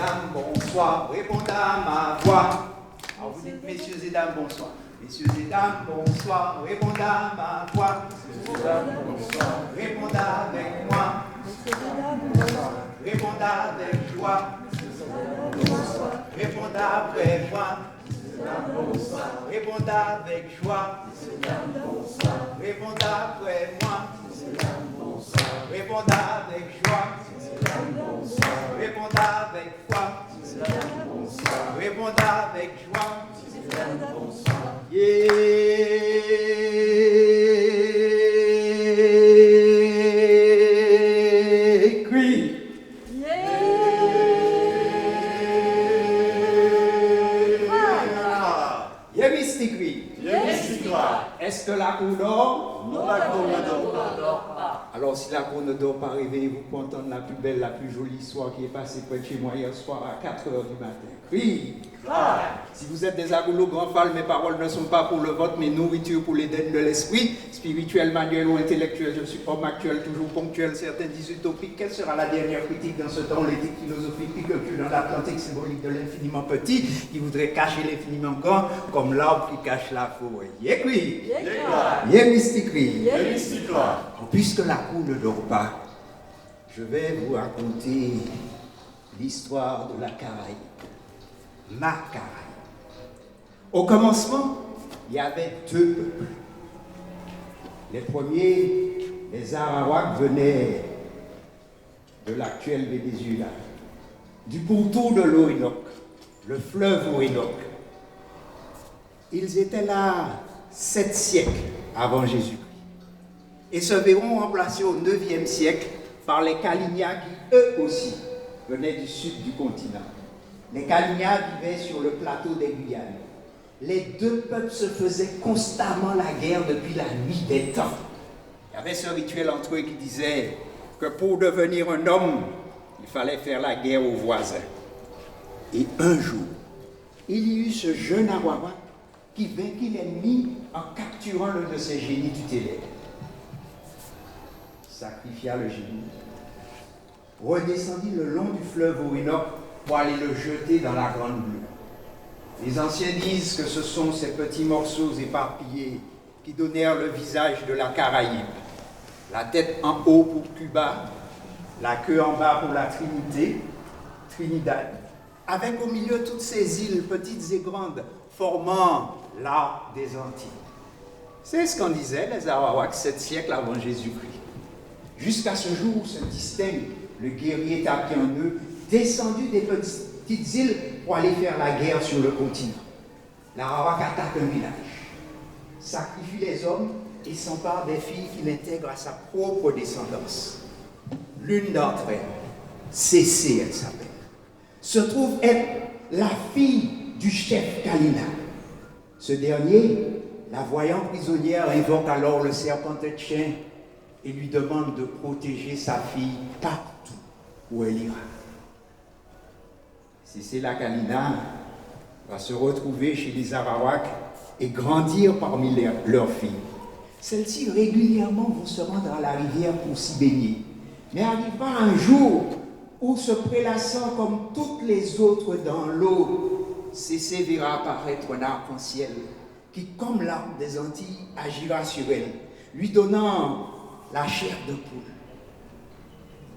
dames, bonsoir, répondez à ma voix. Alors vous dites, messieurs et dames, bonsoir. Messieurs et dames, bonsoir, répondez à ma voix. Messieurs et dames, bonsoir, répondez avec moi. Messieurs et dames, bonsoir, répondez avec joie. Répondez après moi. Répondez avec joie. Répondez après moi. Répondez avec joie. Répondez avec foi. Répondez avec joie. Yeah. Crie. Est-ce que la cour dort? Non, la cour ne dort pas. Alors si la cour ne dort pas, réveillez-vous pour entendre la plus belle, la plus jolie histoire qui est passée près de chez moi hier soir à 4h du matin. Oui. Si vous êtes des agoulots grands fals, mes paroles ne sont pas pour le vote, mais nourriture pour l'Éden de l'esprit, spirituel, manuel ou intellectuel. Je suis homme actuel, toujours ponctuel, certains disent utopique. Quelle sera la dernière critique dans ce temps, l'éthique philosophique qui culture dans l'Atlantique symbolique de l'infiniment petit, qui voudrait cacher l'infiniment grand, comme l'arbre qui cache la forêt. Yékui. Yémystikri. Puisque la cour ne dort pas, je vais vous raconter l'histoire de la Caraïbe. Ma Caraïbe. Au commencement, il y avait deux peuples. Les premiers, les Arawaks, venaient de l'actuel Venezuela, du pourtour de l'Orinoque, le fleuve Orinoque. Ils étaient là 7 siècles avant Jésus-Christ et se verront remplacés au 9e siècle par les Kalinia qui, eux aussi, venaient du sud du continent. Les Kalinia vivaient sur le plateau des Guyanes. Les deux peuples se faisaient constamment la guerre depuis la nuit des temps. Il y avait ce rituel entre eux qui disait que pour devenir un homme, il fallait faire la guerre aux voisins. Et un jour, il y eut ce jeune Arawak qui vainquit l'ennemi en capturant l'un de ses génies tutélaires. Sacrifia le génie, redescendit le long du fleuve Orinoque pour aller le jeter dans la grande bleue. Les anciens disent que ce sont ces petits morceaux éparpillés qui donnèrent le visage de la Caraïbe. La tête en haut pour Cuba, la queue en bas pour la Trinité, Trinidad, avec au milieu toutes ces îles, petites et grandes, formant l'arc des Antilles. C'est ce qu'en disaient les Arawaks 7 siècles avant Jésus-Christ. Jusqu'à ce jour où se distingue le guerrier tapis en eux, descendu des petites îles pour aller faire la guerre sur le continent. L'Arawak attaque un village, sacrifie les hommes et s'empare des filles qu'il intègre à sa propre descendance. L'une d'entre elles, Cécé, elle s'appelle, se trouve être la fille du chef Kalina. Ce dernier, la voyant prisonnière, invoque alors le serpent tête chien et lui demande de protéger sa fille partout où elle ira. Cécé la Kalina va se retrouver chez les Arawaks et grandir parmi leurs filles. Celles-ci régulièrement vont se rendre à la rivière pour s'y baigner. Mais arrivera un jour où, se prélassant comme toutes les autres dans l'eau, Cécé verra apparaître un arc-en-ciel qui, comme l'arbre des Antilles, agira sur elle, lui donnant la chair de poule.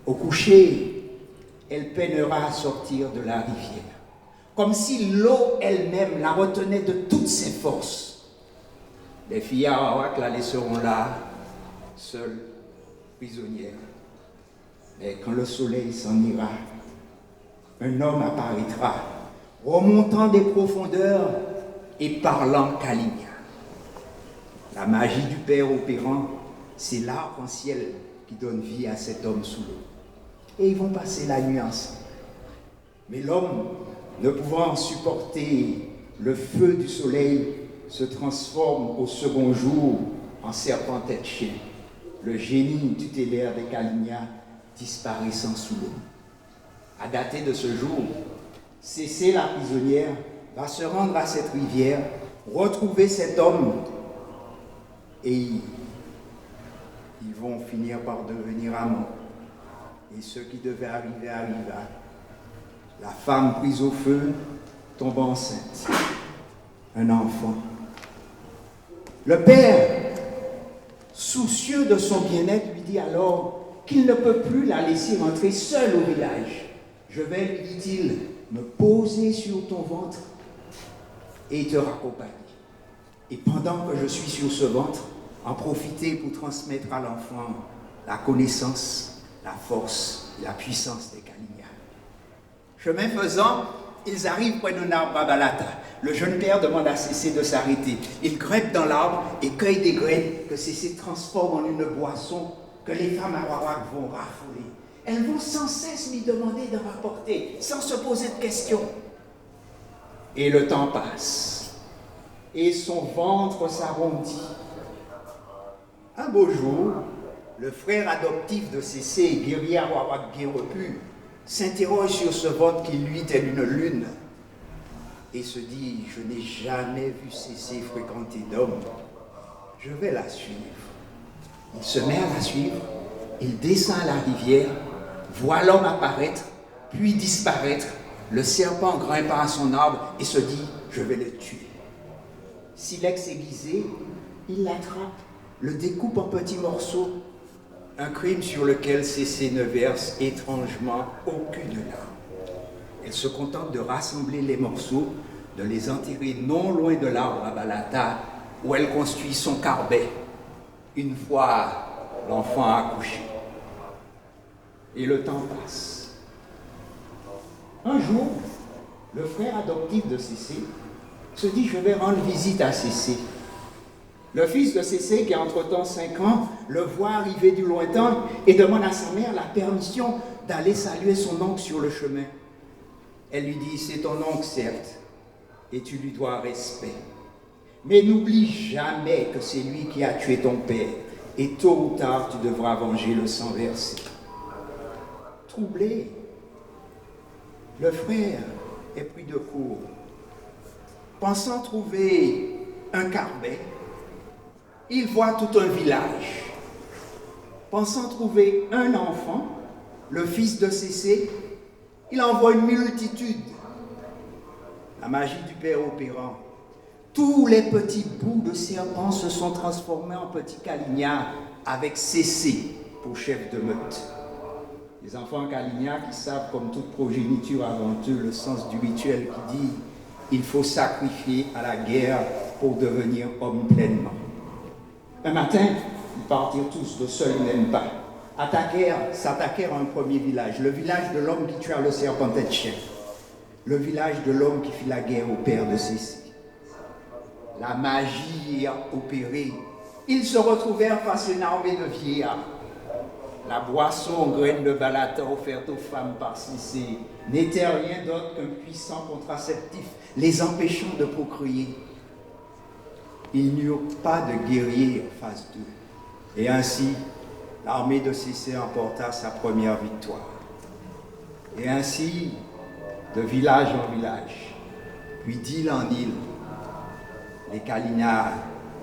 Au coucher, elle peinera à sortir de la rivière, comme si l'eau elle-même la retenait de toutes ses forces. Les filles Arawak la laisseront là, seules, prisonnières. Mais quand le soleil s'en ira, un homme apparaîtra, remontant des profondeurs et parlant Kalinia. La magie du Père opérant, c'est l'arc-en-ciel qui donne vie à cet homme sous l'eau. Et ils vont passer la nuit ensemble. Mais l'homme, ne pouvant supporter le feu du soleil, se transforme au second jour en serpent tête chien. Le génie tutélaire des Kalinia disparaissant sous l'eau. À dater de ce jour, Cécé la prisonnière va se rendre à cette rivière, retrouver cet homme et ils vont finir par devenir amants. Et ce qui devait arriver arriva. La femme prise au feu tombe enceinte. Un enfant. Le père, soucieux de son bien-être, lui dit alors qu'il ne peut plus la laisser rentrer seule au village. Je vais, lui dit-il, me poser sur ton ventre et te raccompagner. Et pendant que je suis sur ce ventre, en profiter pour transmettre à l'enfant la connaissance, la force et la puissance des Kalinia. Chemin faisant, ils arrivent près d'un arbre à Balata. Le jeune père demande à Cécé de s'arrêter. Il grimpe dans l'arbre et cueille des graines que Cécé transforme en une boisson que les femmes Arawak vont raffoler. Elles vont sans cesse lui demander de rapporter, sans se poser de questions. Et le temps passe. Et son ventre s'arrondit. Un beau jour, le frère adoptif de Cécé, guerrier Arawak Guérepu, s'interroge sur ce ventre qui lui tel une lune et se dit « Je n'ai jamais vu Cécé fréquenter d'homme. Je vais la suivre. » Il se met à la suivre, il descend à la rivière, voit l'homme apparaître, puis disparaître. Le serpent grimpe à son arbre et se dit « Je vais le tuer. » Silex aiguisé, il l'attrape, le découpe en petits morceaux. Un crime sur lequel Cécé ne verse étrangement aucune larme. Elle se contente de rassembler les morceaux, de les enterrer non loin de l'arbre à Balata, où elle construit son carbet, une fois l'enfant accouché. Et le temps passe. Un jour, le frère adoptif de Cécé se dit « Je vais rendre visite à Cécé ». Le fils de Cécé, qui a entre-temps 5 ans, le voit arriver du lointain et demande à sa mère la permission d'aller saluer son oncle sur le chemin. Elle lui dit « C'est ton oncle, certes, et tu lui dois respect. Mais n'oublie jamais que c'est lui qui a tué ton père, et tôt ou tard, tu devras venger le sang versé. » Troublé, le frère est pris de court. Pensant trouver un carbet, il voit tout un village. Pensant trouver un enfant, le fils de Cécé, il envoie une multitude. La magie du père opérant. Tous les petits bouts de serpent se sont transformés en petits Kalinia avec Cécé pour chef de meute. Les enfants Kalinia qui savent, comme toute progéniture avant eux, le sens du rituel qui dit « Il faut sacrifier à la guerre pour devenir homme pleinement ». Un matin, ils partirent tous de seul même pas. S'attaquèrent à un premier village, le village de l'homme qui tua le serpent tête chef, le village de l'homme qui fit la guerre au père de Cécé. La magie a opéré. Ils se retrouvèrent face à une armée de vieillards. La boisson en graines de Balata offerte aux femmes par Cécé n'était rien d'autre qu'un puissant contraceptif, les empêchant de procréer. Ils n'eurent pas de guerriers en face d'eux. Et ainsi, l'armée de Cécé emporta sa première victoire. Et ainsi, de village en village, puis d'île en île, les Kalinia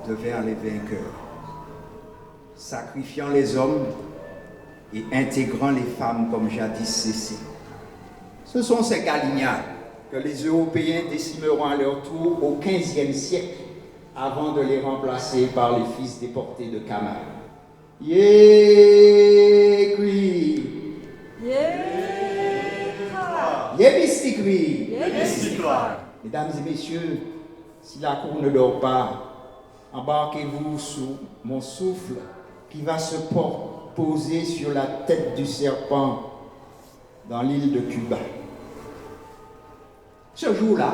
devinrent les vainqueurs, sacrifiant les hommes et intégrant les femmes comme jadis Cécé. Ce sont ces Kalinia que les Européens décimeront à leur tour au XVe siècle, avant de les remplacer par les fils déportés de Kamal. Yékri, Yébistikri. Mesdames et messieurs, si la cour ne dort pas, embarquez-vous sous mon souffle qui va se poser sur la tête du serpent dans l'île de Cuba. Ce jour-là,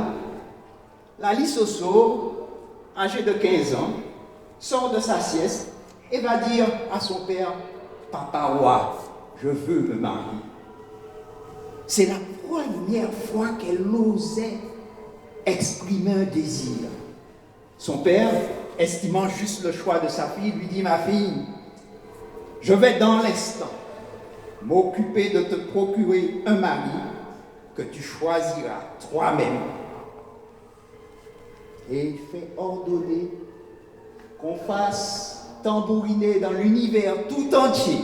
Lali Soso, âgé de 15 ans, sort de sa sieste et va dire à son père « Papa roi, je veux me marier ». C'est la première fois qu'elle osait exprimer un désir. Son père, estimant juste le choix de sa fille, lui dit « Ma fille, je vais dans l'instant m'occuper de te procurer un mari que tu choisiras toi-même. » Et il fait ordonner qu'on fasse tambouriner dans l'univers tout entier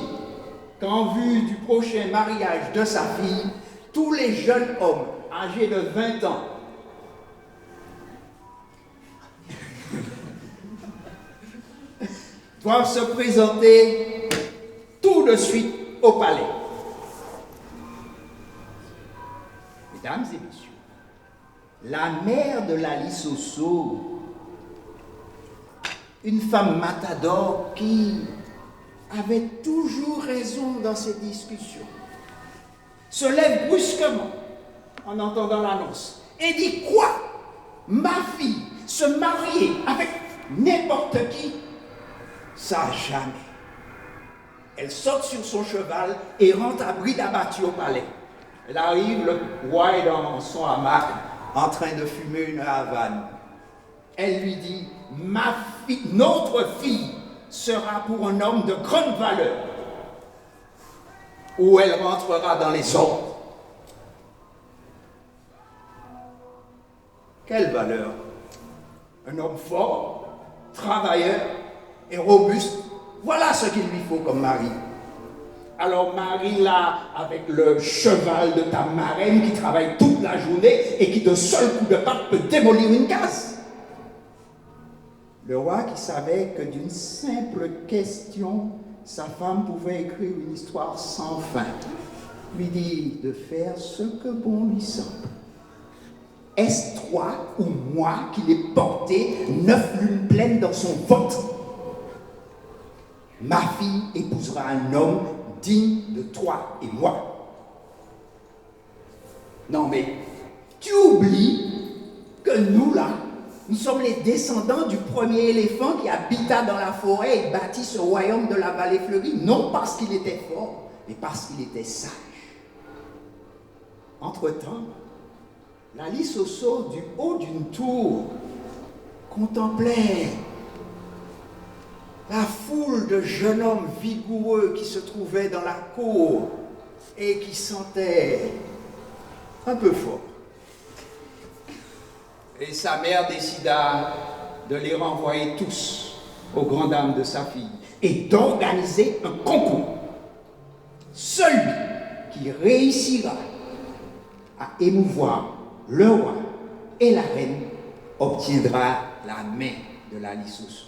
qu'en vue du prochain mariage de sa fille, tous les jeunes hommes âgés de 20 ans, doivent se présenter tout de suite au palais. Mesdames et messieurs, la mère de Lali Soso, une femme matador qui avait toujours raison dans ses discussions, se lève brusquement en entendant l'annonce et dit: quoi? Ma fille se marier avec n'importe qui? Ça jamais. Elle saute sur son cheval et rentre à bride abattue au palais. Elle arrive, le roi est dans son hamac en train de fumer une Havane. Elle lui dit: ma fille, notre fille sera pour un homme de grande valeur, où elle rentrera dans les ordres. Quelle valeur? Un homme fort, travailleur et robuste. Voilà ce qu'il lui faut comme mari. Alors marie-la avec le cheval de ta marraine qui travaille toute la journée et qui de seul coup de patte peut démolir une case. Le roi, qui savait que d'une simple question, sa femme pouvait écrire une histoire sans fin, lui dit de faire ce que bon lui semble. Est-ce toi ou moi qui l'ai porté 9 lunes pleines dans son ventre? Ma fille épousera un homme digne de toi et moi. Non mais, tu oublies que nous là, nous sommes les descendants du premier éléphant qui habita dans la forêt et bâtit ce royaume de la vallée fleurie, non parce qu'il était fort, mais parce qu'il était sage. Entre-temps, Lali Soso, du haut d'une tour, contemplait la foule de jeunes hommes vigoureux qui se trouvaient dans la cour et qui sentaient un peu fort. Et sa mère décida de les renvoyer tous aux grandes dames de sa fille et d'organiser un concours. Celui qui réussira à émouvoir le roi et la reine obtiendra la main de Lali Soso.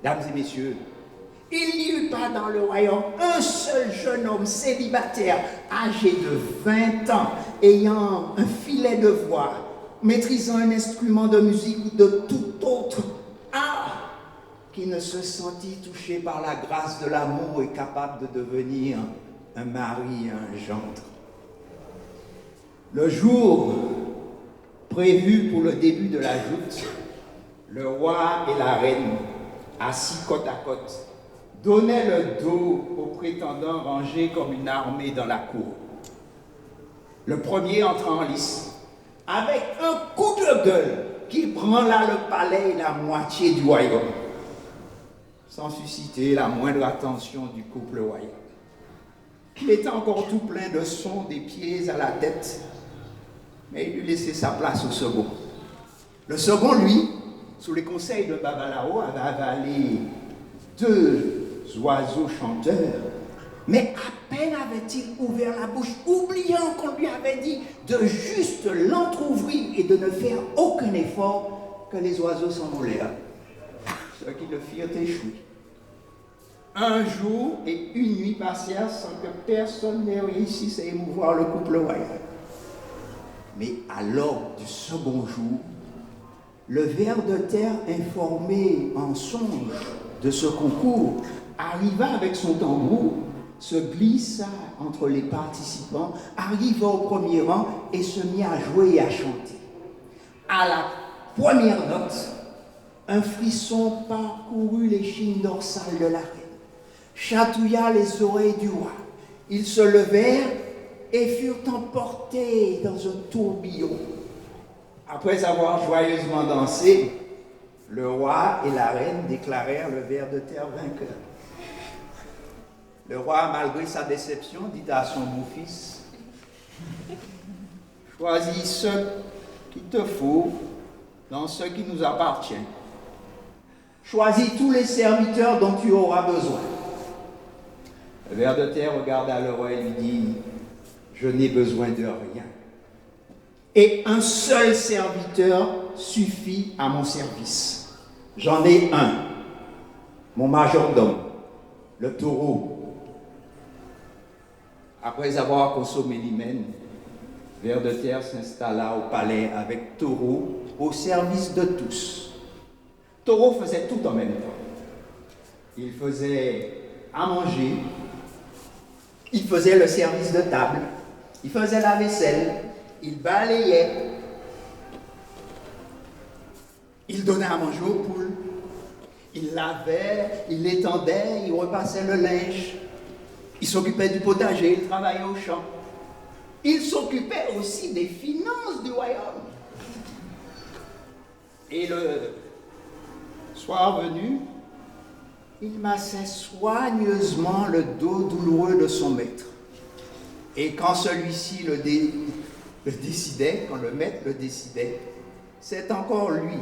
Mesdames et messieurs, il n'y eut pas dans le royaume un seul jeune homme célibataire, âgé de 20 ans, ayant un filet de voix, maîtrisant un instrument de musique ou de tout autre art, qui ne se sentit touché par la grâce de l'amour et capable de devenir un mari et un gendre. Le jour prévu pour le début de la joute, le roi et la reine, assis côte à côte, donnaient le dos aux prétendants rangés comme une armée dans la cour. Le premier entra en lice, avec un coup de gueule qui branla le palais et la moitié du royaume, sans susciter la moindre attention du couple royal. Il était encore tout plein de son des pieds à la tête, mais il lui laissait sa place au second. Le second, lui, sous les conseils de Babalao, avait avalé 2 oiseaux chanteurs, mais à peine avait-il ouvert la bouche, oubliant qu'on lui avait dit de juste l'entrouvrir et de ne faire aucun effort, que les oiseaux s'envolèrent, ce qui le firent échouer. Un jour et une nuit passèrent sans que personne n'ait réussi à émouvoir le couple royal. Mais à l'aube du second jour, le ver de terre, informé en songe de ce concours, arriva avec son tambour, se glissa entre les participants, arriva au premier rang et se mit à jouer et à chanter. À la première note, un frisson parcourut l'échine dorsale de la reine, chatouilla les oreilles du roi. Ils se levèrent et furent emportés dans un tourbillon. Après avoir joyeusement dansé, le roi et la reine déclarèrent le ver de terre vainqueur. Le roi, malgré sa déception, dit à son beau-fils: « Choisis ce qu'il te faut dans ce qui nous appartient. Choisis tous les serviteurs dont tu auras besoin. » Le ver de terre regarda le roi et lui dit: « Je n'ai besoin de rien. et un seul serviteur suffit à mon service. J'en ai un, mon majordome, le taureau. Après avoir consommé l'hymen, Ver de Terre s'installa au palais avec Taureau au service de tous. Taureau faisait tout en même temps. Il faisait à manger, il faisait le service de table, il faisait la vaisselle, il balayait, il donnait à manger aux poules, il lavait, il étendait, il repassait le linge, il s'occupait du potager, il travaillait au champ. Il s'occupait aussi des finances du royaume. Et le soir venu, il massait soigneusement le dos douloureux de son maître. Et quand celui-ci le décidait, quand le maître le décidait, c'est encore lui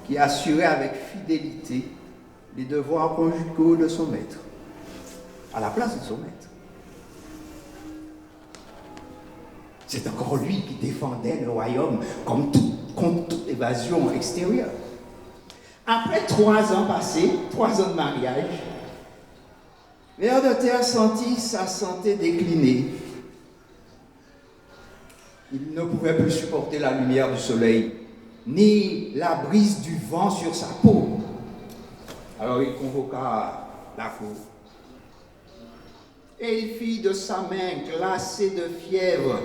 qui assurait avec fidélité les devoirs conjugaux de son maître, à la place de son maître. C'est encore lui qui défendait le royaume contre toute évasion extérieure. Après 3 ans passés, 3 ans de mariage, Ver de Terre sentit sa santé décliner. Il ne pouvait plus supporter la lumière du soleil, ni la brise du vent sur sa peau. Alors il convoqua la cour. Et il fit de sa main glacée de fièvre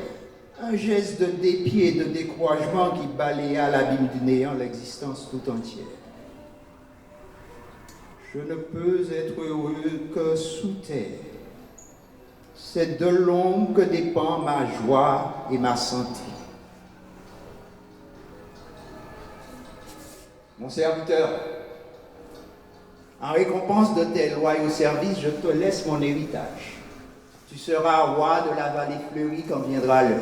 un geste de dépit et de découragement qui balaya l'abîme du néant l'existence tout entière. Je ne peux être heureux que sous terre. C'est de l'ombre que dépend ma joie et ma santé. Mon serviteur, en récompense de tes loyaux services, je te laisse mon héritage. Tu seras roi de la vallée fleurie quand viendra l'heure.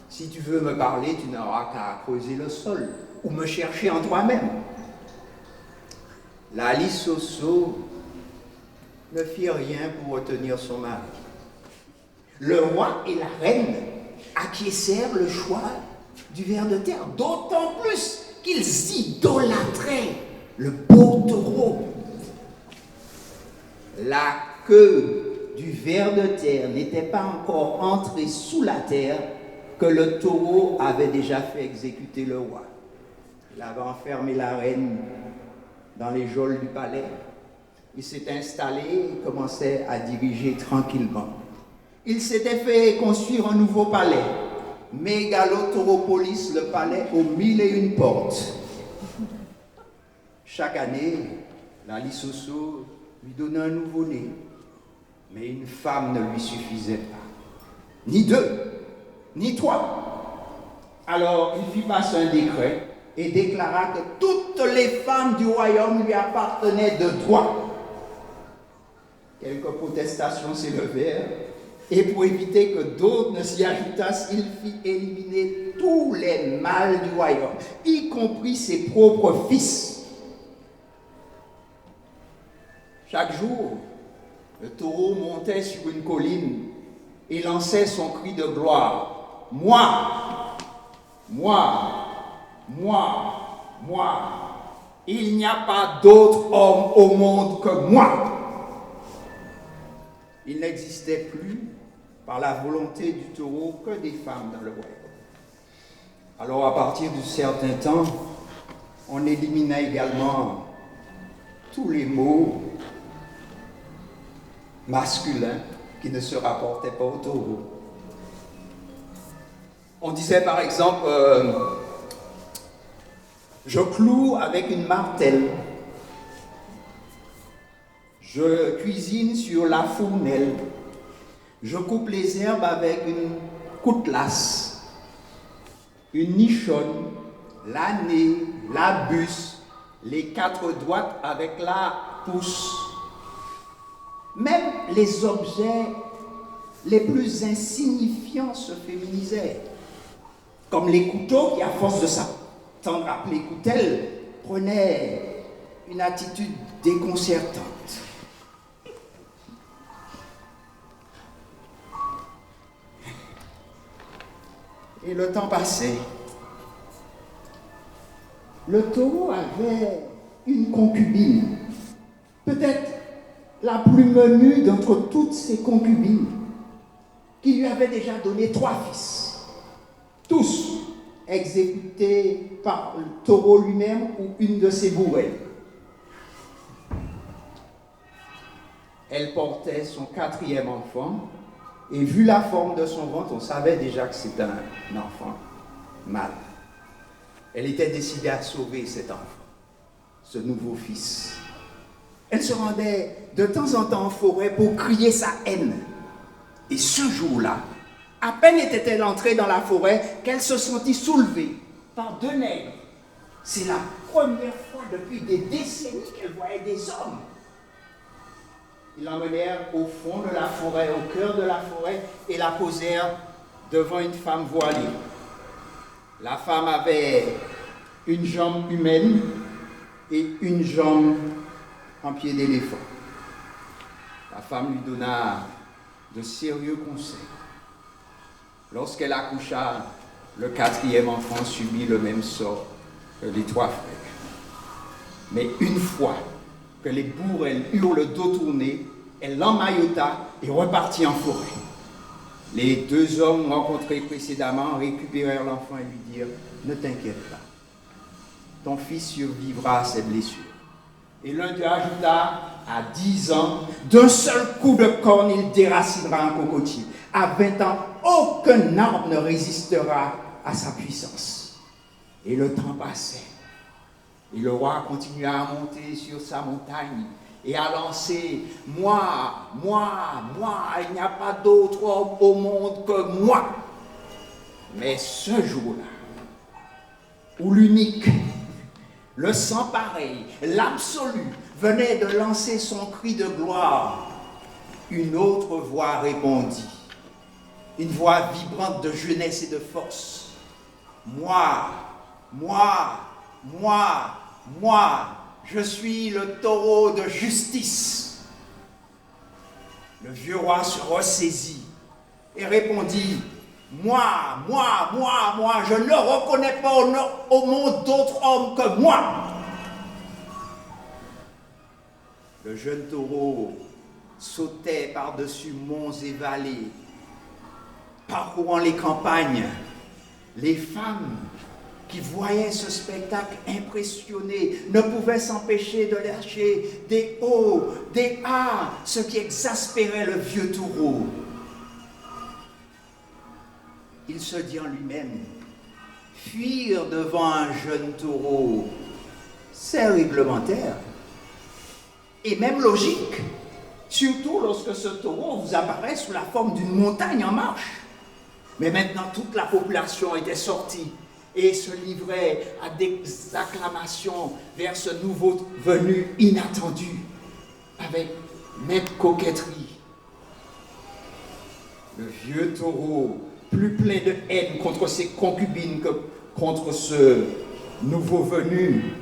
Si tu veux me parler, tu n'auras qu'à creuser le sol ou me chercher en toi-même. La Lissoso ne fit rien pour retenir son mari. Le roi et la reine acquiescèrent le choix du Ver de Terre, d'autant plus qu'ils idolâtraient le beau taureau. La queue du Ver de Terre n'était pas encore entrée sous la terre que le taureau avait déjà fait exécuter le roi. Il avait enfermé la reine dans les geôles du palais. Il s'est installé et commençait à diriger tranquillement. Il s'était fait construire un nouveau palais, Mégalotauropolis, le palais aux 1001 portes. Chaque année, la Lissoso lui donnait un nouveau-né, mais une femme ne lui suffisait pas. Ni 2, ni 3. Alors il fit passer un décret et déclara que toutes les femmes du royaume lui appartenaient de droit. Quelques protestations s'élevèrent, et pour éviter que d'autres ne s'y ajoutassent, il fit éliminer tous les mâles du royaume, y compris ses propres fils. Chaque jour, le taureau montait sur une colline et lançait son cri de gloire. Moi, moi, moi, moi, il n'y a pas d'autre homme au monde que moi. Il n'existait plus, par la volonté du taureau, que des femmes dans le royaume. Alors, à partir d'un certain temps, on élimina également tous les mots masculins qui ne se rapportaient pas au taureau. On disait par exemple, je cloue avec une martelle, je cuisine sur la fournaise, je coupe les herbes avec une coutelas, une nichonne, l'année, la bûche, les 4 doigts avec la pousse. Même les objets les plus insignifiants se féminisaient, comme les couteaux qui, à force de s'attendre appelés coutelles, prenaient une attitude déconcertante. Et le temps passait. Le taureau avait une concubine, peut-être la plus menue d'entre toutes ses concubines, qui lui avait déjà donné 3 fils, tous exécutés par le taureau lui-même ou une de ses bourrées. Elle portait son 4e enfant, et vu la forme de son ventre, on savait déjà que c'était un enfant mâle. Elle était décidée à sauver cet enfant, ce nouveau fils. Elle se rendait de temps en temps en forêt pour crier sa haine. Et ce jour-là, à peine était-elle entrée dans la forêt qu'elle se sentit soulevée par 2 nègres. C'est la première fois depuis des décennies qu'elle voyait des hommes. Ils l'emmenèrent au fond de la forêt, au cœur de la forêt, et la posèrent devant une femme voilée. La femme avait une jambe humaine et une jambe en pied d'éléphant. La femme lui donna de sérieux conseils. Lorsqu'elle accoucha, le 4e enfant subit le même sort que les 3 frères. Mais une fois que les bourrelles eurent le dos tourné, elle l'emmaillota et repartit en forêt. Les 2 hommes rencontrés précédemment récupérèrent l'enfant et lui dirent « Ne t'inquiète pas, ton fils survivra à ses blessures. » Et l'un d'eux ajouta « À 10 ans, d'un seul coup de corne, il déracinera un cocotier. À 20 ans, aucun arbre ne résistera à sa puissance. » Et le temps passait. Et le roi continua à monter sur sa montagne et à lancer « Moi, il n'y a pas d'autre homme au monde que moi. » Mais ce jour-là, où l'unique, le sans pareil, l'absolu, venait de lancer son cri de gloire, une autre voix répondit, une voix vibrante de jeunesse et de force. Moi, je suis le taureau de justice. Le vieux roi se ressaisit et répondit, moi, je ne reconnais pas au monde d'autres hommes que moi. Le jeune taureau sautait par-dessus monts et vallées, parcourant les campagnes. Les femmes qui voyaient ce spectacle impressionné ne pouvaient s'empêcher de lâcher des hauts, des ah, ce qui exaspérait le vieux taureau. Il se dit en lui-même, fuir devant un jeune taureau, c'est réglementaire et même logique, surtout lorsque ce taureau vous apparaît sous la forme d'une montagne en marche. Mais maintenant, toute la population était sortie et se livrait à des acclamations vers ce nouveau venu inattendu, avec même coquetterie. Le vieux taureau, plus plein de haine contre ses concubines que contre ce nouveau venu,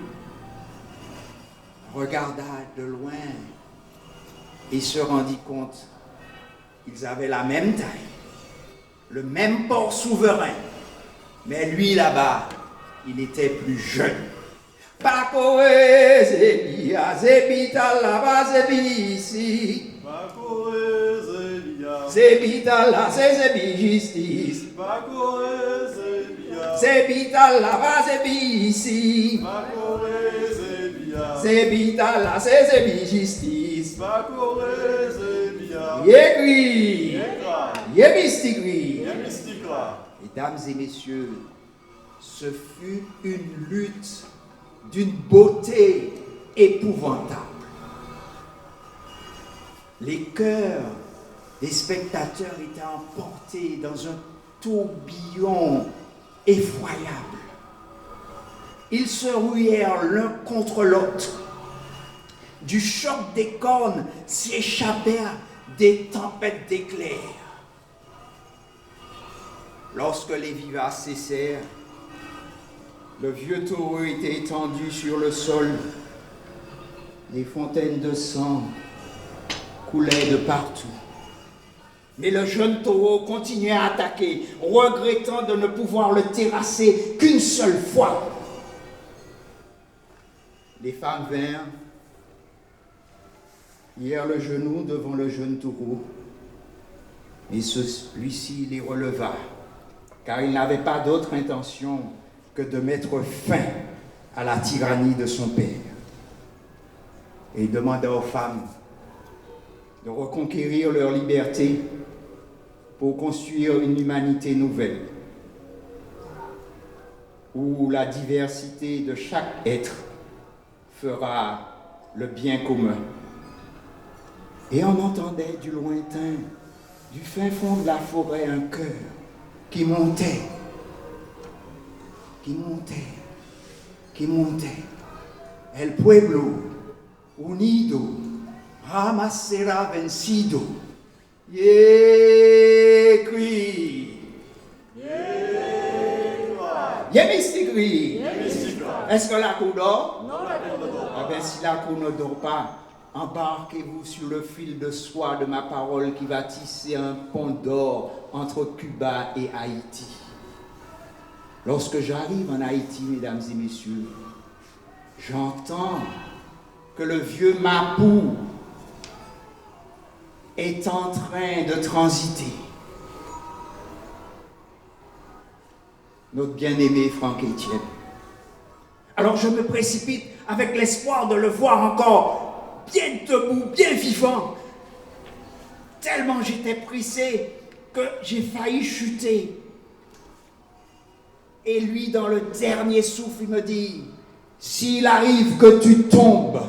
regarda de loin et se rendit compte qu'ils avaient la même taille, le même port souverain, mais lui là-bas, il était plus jeune. Pakoé, Zébia, Zébita là-bas, Zébissi. Pakoé, Zébia. Zébita là, c'est Zébi justice. Pakoé, Zébia. Zébita là-bas, Zébissi. Pakoé, Zébia. Zébita là, c'est Zébi justice. Pakoé, Zébia. Yégri. Yégra. Yébistigri. Yémistikra. Mesdames et messieurs, ce fut une lutte d'une beauté épouvantable. Les cœurs des spectateurs étaient emportés dans un tourbillon effroyable. Ils se ruèrent l'un contre l'autre. Du choc des cornes s'y échappèrent des tempêtes d'éclairs. Lorsque les vivaces cessèrent, le vieux taureau était étendu sur le sol. Des fontaines de sang coulaient de partout. Mais le jeune taureau continuait à attaquer, regrettant de ne pouvoir le terrasser qu'une seule fois. Les femmes vinrent, hirent le genou devant le jeune taureau, et celui-ci les releva, car il n'avait pas d'autre intention que de mettre fin à la tyrannie de son père. Et il demanda aux femmes de reconquérir leur liberté pour construire une humanité nouvelle, où la diversité de chaque être fera le bien commun. Et on entendait du lointain, du fin fond de la forêt, un chœur qui montait, qui montait, qui montait. El pueblo unido jamás será vencido. Yekri. Yémistigri. Est-ce que la cour dort? Non, la cour ne dort Ah pas. bien, si la cour ne dort pas, embarquez-vous sur le fil de soie de ma parole qui va tisser un pont d'or entre Cuba et Haïti. Lorsque j'arrive en Haïti, mesdames et messieurs, j'entends que le vieux Mapou est en train de transiter. Notre bien-aimé Franck Etienne. Alors je me précipite avec l'espoir de le voir encore bien debout, bien vivant. Tellement j'étais pressé que j'ai failli chuter. Et lui, dans le dernier souffle, il me dit, s'il arrive que tu tombes,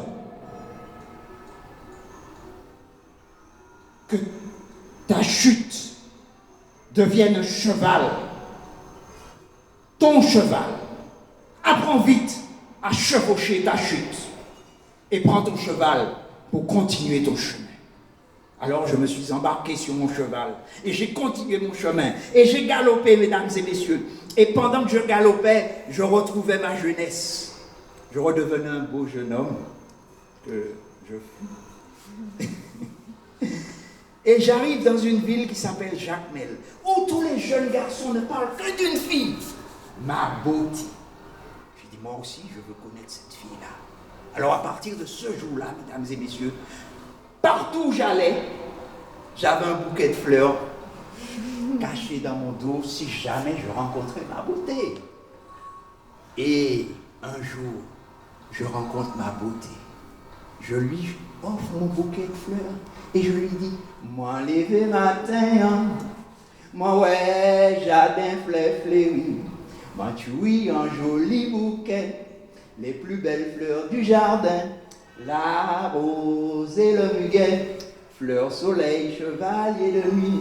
que ta chute devienne un cheval, ton cheval, apprends vite à chevaucher ta chute et prends ton cheval pour continuer ton chemin. Alors je me suis embarqué sur mon cheval et j'ai continué mon chemin et j'ai galopé, mesdames et messieurs. Et pendant que je galopais, je retrouvais ma jeunesse. Je redevenais un beau jeune homme que je fus. Et j'arrive dans une ville qui s'appelle Jacmel, où tous les jeunes garçons ne parlent que d'une fille, ma beauté. J'ai dit, moi aussi, je veux connaître cette fille-là. Alors à partir de ce jour-là, mesdames et messieurs, partout où j'allais, j'avais un bouquet de fleurs caché dans mon dos si jamais je rencontrais ma beauté. Et un jour, je rencontre ma beauté. Je lui offre mon bouquet de fleurs et je lui dis, moi levé matin, moi ouais, jardin fleurs fleuries, moi tu oui un joli bouquet, les plus belles fleurs du jardin, la rose et le muguet, fleurs soleil, chevalier de nuit,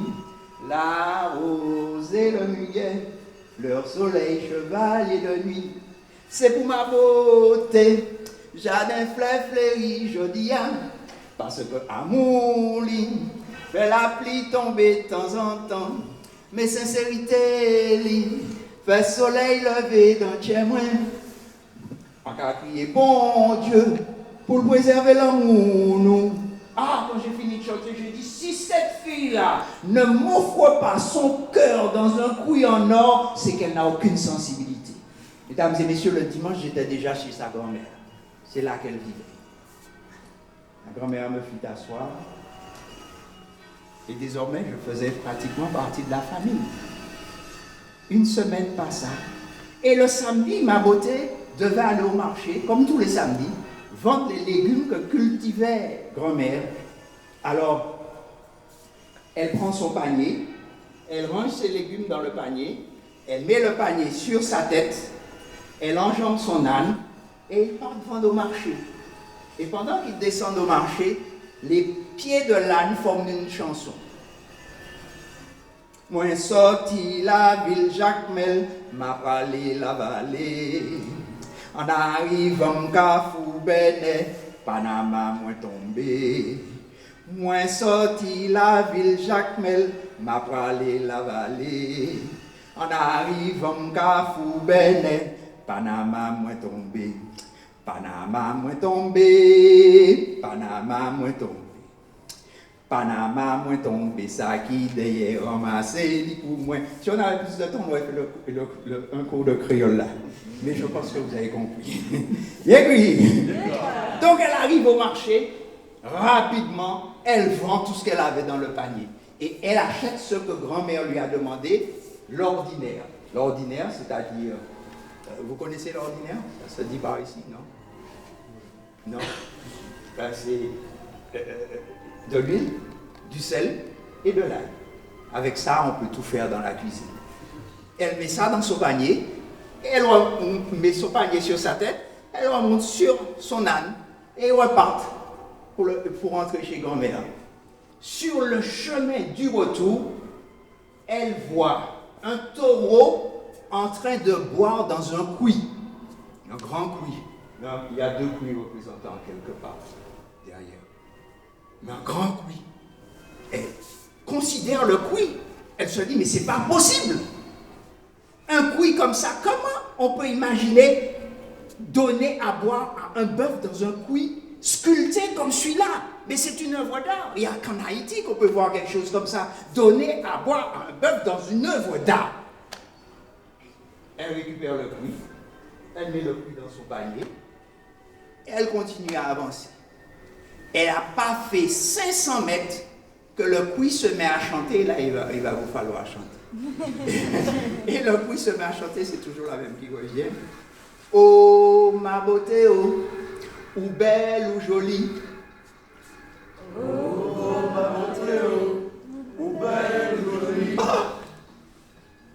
la rose et le muguet, fleurs soleil, chevalier de nuit, c'est pour ma beauté, jardin fleurs fleuries, je dis parce que amour ligne fait la pluie tomber de temps en temps, mais sincérité ligne fait soleil lever dans chez moi. On a crié bon Dieu pour le préserver l'amour nous. Ah, quand j'ai fini de chanter, j'ai dit si cette fille-là ne m'offre pas son cœur dans un couille en or, c'est qu'elle n'a aucune sensibilité. Mesdames et messieurs, le dimanche, j'étais déjà chez sa grand-mère. C'est là qu'elle vivait. Ma grand-mère me fit asseoir. Et désormais, je faisais pratiquement partie de la famille. Une semaine passa. Et le samedi, ma beauté devait aller au marché, comme tous les samedis, vendre les légumes que cultivait grand-mère. Alors, elle prend son panier, elle range ses légumes dans le panier, elle met le panier sur sa tête, elle enjambe son âne et il part vendre au marché. Et pendant qu'il descend au marché, les pieds de l'âne forment une chanson. Moi sorti la ville Jacmel, m'a parlé la vallée. En arrivant Carrefour Benet, Panama moi tombé. Moi sorti la ville Jacmel, m'a parlé la vallée. En arrivant Carrefour Benet, Panama moi tombé. Panama moi tombé, Panama moi tombé. Panama, moins tombé, ça qui d'ailleurs ramassé, pour moi. Si on avait plus de temps, on aurait fait un cours de créole là. Mais je pense que vous avez compris. Bien oui. Donc elle arrive au marché, rapidement, elle vend tout ce qu'elle avait dans le panier. Et elle achète ce que grand-mère lui a demandé, l'ordinaire. L'ordinaire, c'est-à-dire, vous connaissez l'ordinaire? Ça se dit par ici, non? Non. Ben, c'est de l'huile, du sel et de l'ail. Avec ça, on peut tout faire dans la cuisine. Elle met ça dans son panier, elle met son panier sur sa tête, elle remonte sur son âne et repart pour rentrer chez grand-mère. Sur le chemin du retour, elle voit un taureau en train de boire dans un puits, un grand puits. Là, il y a 2 puits représentants quelque part derrière. Mais un grand puits. Elle considère le puits. Elle se dit, mais c'est pas possible. Un puits comme ça, comment on peut imaginer donner à boire à un bœuf dans un puits sculpté comme celui-là? Mais c'est une œuvre d'art. Il n'y a qu'en Haïti qu'on peut voir quelque chose comme ça. Donner à boire à un bœuf dans une œuvre d'art. Elle récupère le puits, elle met le puits dans son panier, et elle continue à avancer. Elle n'a pas fait 500 mètres que le puits se met à chanter. Là, il va vous falloir chanter. Et le puits se met à chanter, c'est toujours la même qui revient. Oh, ma beauté, oh, ou belle ou jolie. Oh, ma beauté, oh, ou belle ou jolie. Oh,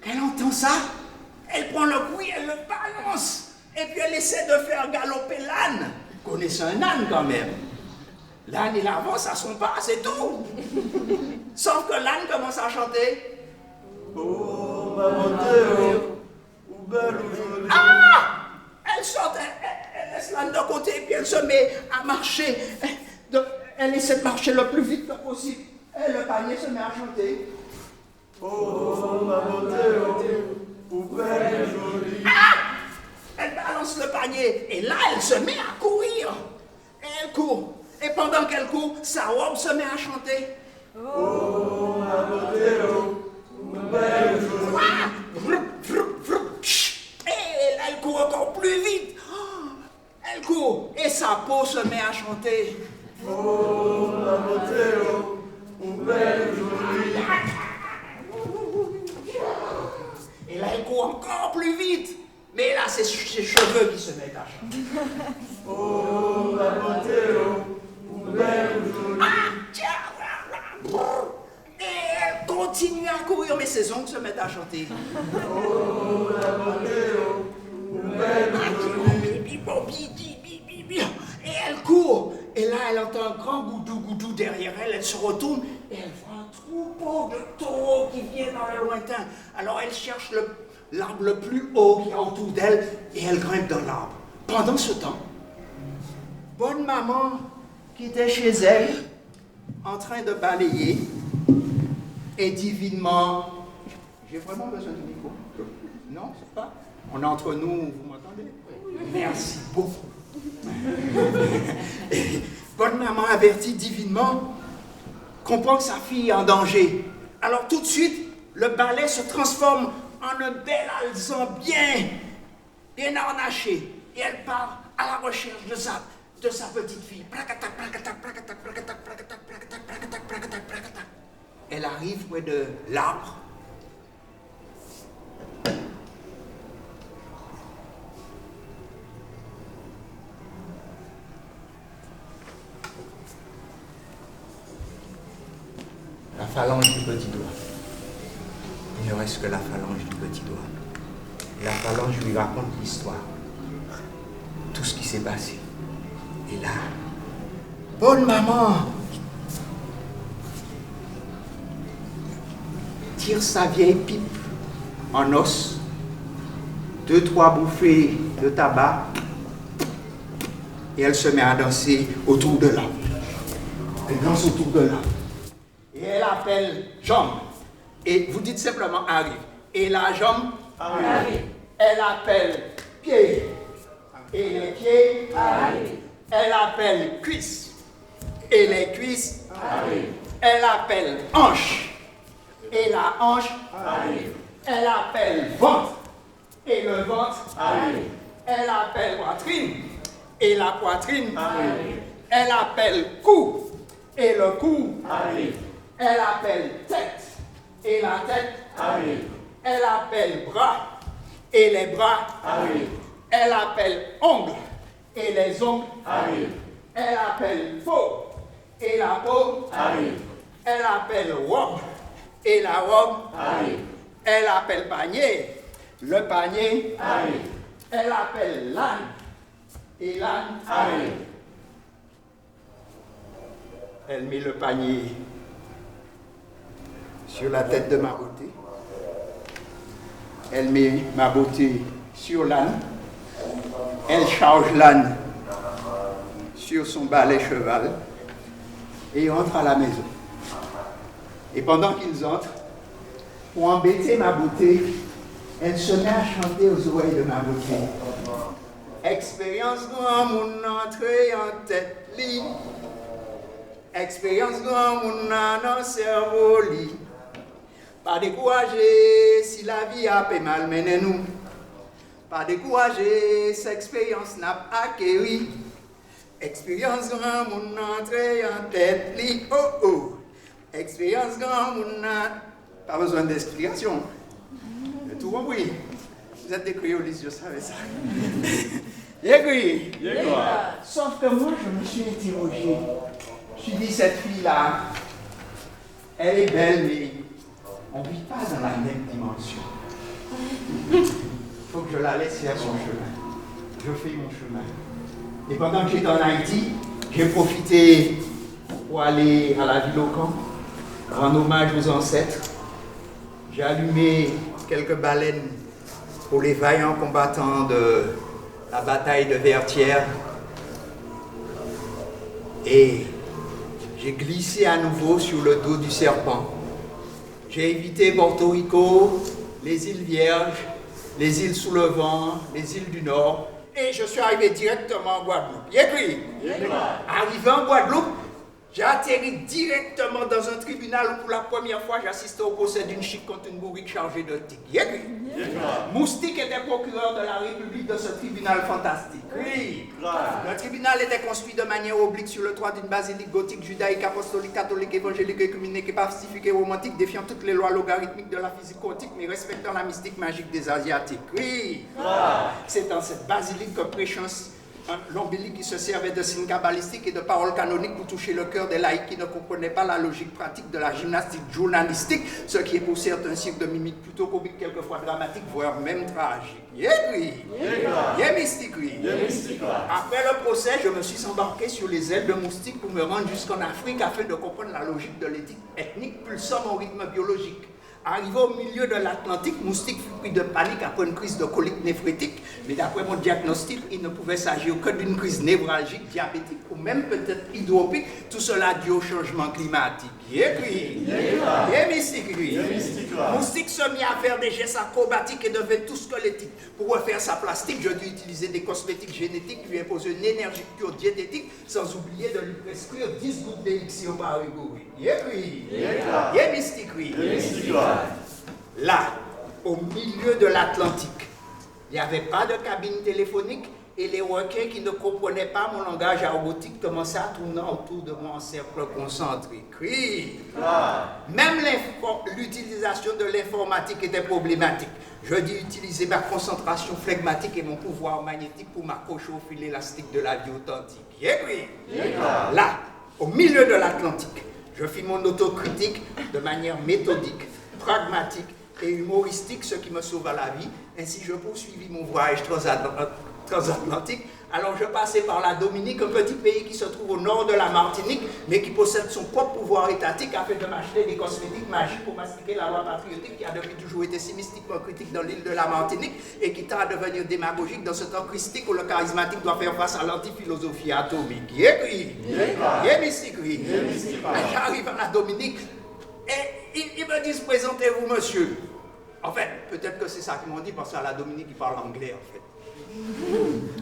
elle entend ça, elle prend le puits, elle le balance. Et puis elle essaie de faire galoper l'âne. Vous connaissez un âne quand même. L'âne, il avance à son pas, c'est tout. Sauf que l'âne commence à chanter. Oh, ma beauté, oh, ou belle ou jolie. Ah! Elle saute, elle laisse l'âne de côté, et puis elle se met à marcher. Elle essaie de marcher le plus vite que possible. Et le panier se met à chanter. Oh, ma beauté, oh, ou belle ou jolie. Ah! Elle balance le panier, et là, elle se met à courir. Et elle court. Et pendant qu'elle court, sa robe se met à chanter. Oh, ma beauté, oh, ou belle ou jolie. Ah! Et là, elle court encore plus vite. Elle court, et sa peau se met à chanter. Oh, ma beauté, oh, ou belle ou jolie. Et là, elle court encore plus vite. Mais là, c'est ses cheveux qui se mettent à chanter. Oh, ma beauté, oh, ou belle ou jolie. Et elle continue à courir, mais ses ongles se mettent à chanter. Oh, ma beauté, oh, ou belle ou jolie. Et elle court. Et là, elle entend un grand goudou derrière elle. Elle se retourne et elle voit un troupeau de taureaux qui vient dans le lointain. Alors, elle cherche l'arbre le plus haut qu'il y a autour d'elle et elle grimpe dans l'arbre. Pendant ce temps, bonne maman qui était chez elle, en train de balayer, et divinement... J'ai vraiment besoin du micro? Non, c'est pas? On est entre nous, vous m'entendez? Merci beaucoup. Bonne maman avertie divinement, comprend que sa fille est en danger. Alors tout de suite, le balai se transforme en un bel alezan bien harnaché. Et elle part à la recherche de sa petite fille. Elle arrive près de l'arbre. La phalange du petit doigt. Il ne reste que la phalange du petit doigt. Et la phalange lui raconte l'histoire. Tout ce qui s'est passé. Et là, bonne maman tire sa vieille pipe en os, 2-3 bouffées de tabac, et elle se met à danser autour de l'arbre. Elle danse autour de l'arbre. Et elle appelle Jom. Et vous dites simplement arrive. Et la Jom arrive. Elle appelle pied. Et les pieds arrivent. Elle appelle cuisse. Et les cuisses arrivent. Elle appelle hanche. Et la hanche arrive. Elle appelle ventre. Et le ventre Arrive. Elle appelle poitrine. Et la poitrine Arrive. Elle appelle cou. Et le cou Arrive. Elle appelle tête. Et la tête Arrive. Elle appelle bras. Et les bras Arrive. Elle appelle ongles. Et les ongles Arrive. Elle appelle peau. Et la peau Arrive. Elle appelle robe. Et la robe Arrive. Elle appelle panier. Le panier Arrive. Elle appelle l'âne. Et l'âne Arrive. Elle met le panier sur la tête de ma beauté. Elle met ma beauté sur l'âne. Elle charge l'âne sur son balai cheval et entre à la maison. Et pendant qu'ils entrent, pour embêter ma beauté, elle se met à chanter aux oreilles de ma beauté. Expérience grand mon entrée en tête lit. Expérience grand mon dans cerveau lit. Pas décourager si la vie a fait mal mené nous. Pas décourager cette expérience n'a pas acquéri. Expérience grand mon entrée en tête lit. Oh oh. Expérience grand mon pas besoin d'explication. Tout compris. Vous êtes des créolistes, je savais ça. Yégui. Sauf que moi, je me suis interrogé. Je me suis dit, cette fille-là, elle est belle, mais on ne vit pas dans la même dimension. Il faut que je la laisse faire son chemin. Je fais mon chemin. Et pendant que j'étais en Haïti, j'ai profité pour aller à la ville au camp, rendre hommage aux ancêtres. J'ai allumé quelques baleines pour les vaillants combattants de la bataille de Vertières. Et j'ai glissé à nouveau sur le dos du serpent. J'ai évité Porto Rico, les îles Vierges, les îles sous le vent, les îles du Nord. Et je suis arrivé directement en Guadeloupe. Yékri. Arrivé en Guadeloupe, j'ai atterri directement dans un tribunal où pour la première fois j'assistais au procès d'une chique contre une bourrique chargée de tic. Yékri. Moustique était procureur de la République de ce tribunal fantastique. Oui. Le tribunal était construit de manière oblique sur le toit d'une basilique gothique, judaïque, apostolique, catholique, évangélique, œcuménique, pacifique et romantique, défiant toutes les lois logarithmiques de la physique quantique, mais respectant la mystique magique des Asiatiques. Oui. C'est dans cette basilique que prêchant l'ombilique qui se servait de signes kabbalistiques et de paroles canoniques pour toucher le cœur des laïcs qui ne comprenaient pas la logique pratique de la gymnastique journalistique, ce qui est pour certains cirques de mimiques plutôt comiques, quelquefois dramatiques, voire même tragiques. Mystique, oui. Après le procès, je me suis embarqué sur les ailes de moustique pour me rendre jusqu'en Afrique afin de comprendre la logique de l'éthique ethnique pulsant mon rythme biologique. Arrivé au milieu de l'Atlantique, Moustique fut pris de panique après une crise de colique néphrétique, mais d'après mon diagnostic, il ne pouvait s'agir que d'une crise névralgique, diabétique ou même peut-être hydropique, tout cela dû au changement climatique. Moustique se mit à faire des gestes acrobatiques et devint tout squelettique. Pour refaire sa plastique, je dû utiliser des cosmétiques génétiques, lui imposer une énergie cure diététique, sans oublier de lui prescrire 10 gouttes d'élixir par rigoureux. Mystique, oui. Là, au milieu de l'Atlantique, il n'y avait pas de cabine téléphonique et les requins qui ne comprenaient pas mon langage argotique commençaient à tourner autour de moi en cercle concentrique. Oui. Même l'utilisation de l'informatique était problématique. Je dis utiliser ma concentration flegmatique et mon pouvoir magnétique pour m'accrocher au fil élastique de la vie authentique. Là, au milieu de l'Atlantique, je fis mon autocritique de manière méthodique, pragmatique et humoristique, ce qui me sauva la vie. Ainsi, je poursuivis mon voyage transatlantique. Alors, je passais par la Dominique, un petit pays qui se trouve au nord de la Martinique, mais qui possède son propre pouvoir étatique afin de m'acheter des cosmétiques magiques pour mastiquer la loi patriotique qui a depuis toujours été si mystiquement critique dans l'île de la Martinique et qui tend à devenir démagogique dans ce temps christique où le charismatique doit faire face à l'antiphilosophie atomique. Mystique, oui. J'arrive à la Dominique et ils me disent, présentez-vous, monsieur. En fait, peut-être que c'est ça qu'ils m'ont dit, parce qu'à la Dominique, ils parlent anglais, en fait.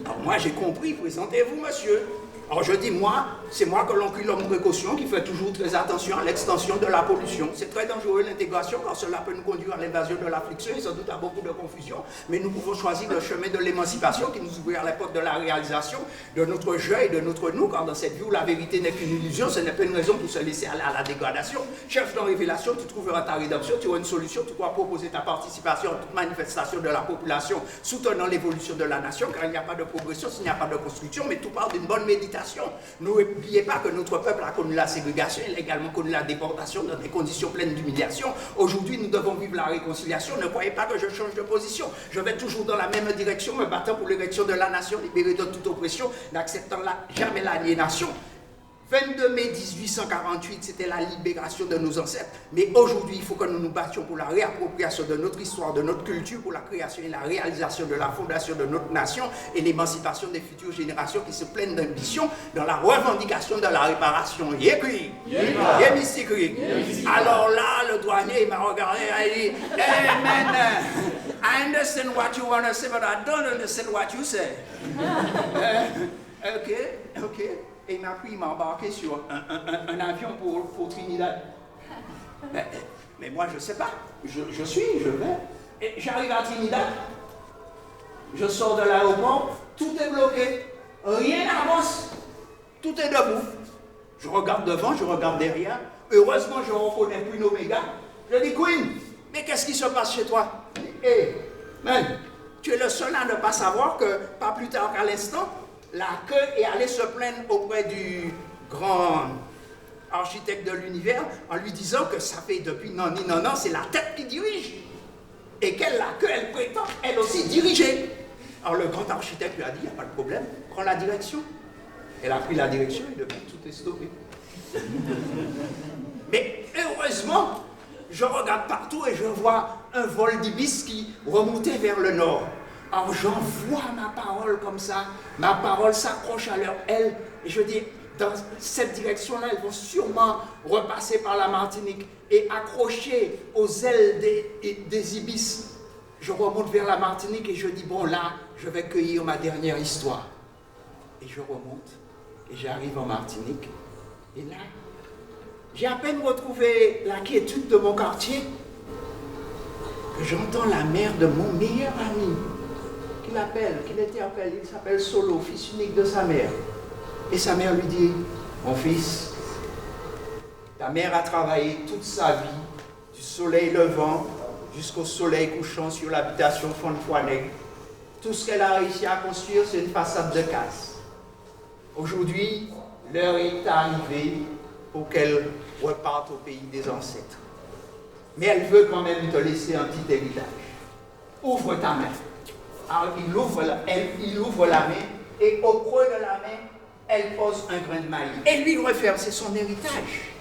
Alors moi, j'ai compris, présentez-vous, monsieur. Alors je dis, moi, c'est moi que l'on crie l'homme précaution qui fait toujours très attention à l'extension de la pollution. C'est très dangereux l'intégration car cela peut nous conduire à l'invasion de l'affliction et sans doute à beaucoup de confusion. Mais nous pouvons choisir le chemin de l'émancipation qui nous ouvrira les portes de la réalisation de notre jeu et de notre nous, car dans cette vie où la vérité n'est qu'une illusion, ce n'est pas une raison pour se laisser aller à la dégradation. Cherche dans révélation, tu trouveras ta rédemption, tu auras une solution, tu pourras proposer ta participation à toute manifestation de la population soutenant l'évolution de la nation, car il n'y a pas de progression s'il n'y a pas de construction, mais tout part d'une bonne méditation. N'oubliez pas que notre peuple a connu la ségrégation, il a également connu la déportation dans des conditions pleines d'humiliation. Aujourd'hui, nous devons vivre la réconciliation. Ne croyez pas que je change de position. Je vais toujours dans la même direction, me battant pour l'érection de la nation, libérée de toute oppression, n'acceptant jamais l'aliénation. 22 mai 1848, c'était la libération de nos ancêtres. Mais aujourd'hui, il faut que nous nous battions pour la réappropriation de notre histoire, de notre culture, pour la création et la réalisation de la fondation de notre nation et l'émancipation des futures générations qui se plaignent d'ambition dans la revendication de la réparation. Yékri, Yémistikri. Alors là, le douanier m'a regardé et a dit, hey man, I understand what you want to say, but I don't understand what you say. Ok. Et il m'a pris, il m'a embarqué sur un avion pour Trinidad. Mais moi, je ne sais pas. Je vais. Et j'arrive à Trinidad. Je sors de l'aéroport. Tout est bloqué. Rien n'avance. Tout est debout. Je regarde devant, je regarde derrière. Heureusement, je ne reconnais plus l'Oméga. Je dis, Queen, mais qu'est-ce qui se passe chez toi? Hé, man, tu es le seul à ne pas savoir que, pas plus tard qu'à l'instant, la queue est allée se plaindre auprès du grand architecte de l'univers en lui disant que ça fait depuis non, c'est la tête qui dirige. Et qu'elle, la queue, elle prétend, elle aussi, diriger. Alors le grand architecte lui a dit, il n'y a pas de problème, prends la direction. Elle a pris la direction et depuis tout est stoppé. Mais heureusement, je regarde partout et je vois un vol d'ibis qui remontait vers le nord. Alors j'envoie ma parole comme ça, ma parole s'accroche à leur aile, et je dis, dans cette direction-là, elles vont sûrement repasser par la Martinique et accrocher aux ailes des ibis. Je remonte vers la Martinique et je dis, bon là, je vais cueillir ma dernière histoire. Et je remonte, et j'arrive en Martinique, et là, j'ai à peine retrouvé la quiétude de mon quartier, que j'entends la mère de mon meilleur ami, qu'il interpelle, il s'appelle Solo, fils unique de sa mère. Et sa mère lui dit, mon fils, ta mère a travaillé toute sa vie, du soleil levant jusqu'au soleil couchant sur l'habitation Fontefoineg. Tout ce qu'elle a réussi à construire, c'est une façade de casse. Aujourd'hui, l'heure est arrivée pour qu'elle reparte au pays des ancêtres. Mais elle veut quand même te laisser un petit héritage. Ouvre ta main. Alors il ouvre la main et au creux de la main, elle pose un grain de maïs. Elle lui referme, c'est son héritage.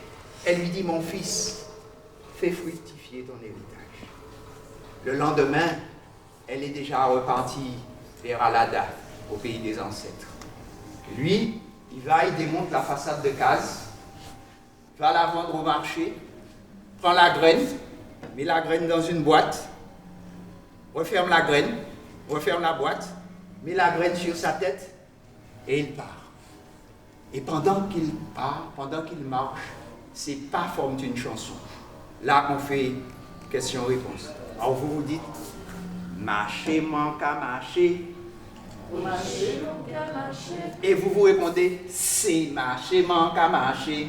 Elle lui dit, mon fils, fais fructifier ton héritage. Le lendemain, elle est déjà repartie vers Alada, au pays des ancêtres. Lui, il va, il démonte la façade de case, va la vendre au marché, prend la graine, met la graine dans une boîte, referme la graine, referme la boîte, met la graine sur sa tête et il part. Et pendant qu'il part, pendant qu'il marche, ses pas forment une chanson. Là, on fait question-réponse. Alors vous vous dites, marcher manque à marcher. Marcher manque à marcher. Et vous répondez, c'est marcher manque à marcher.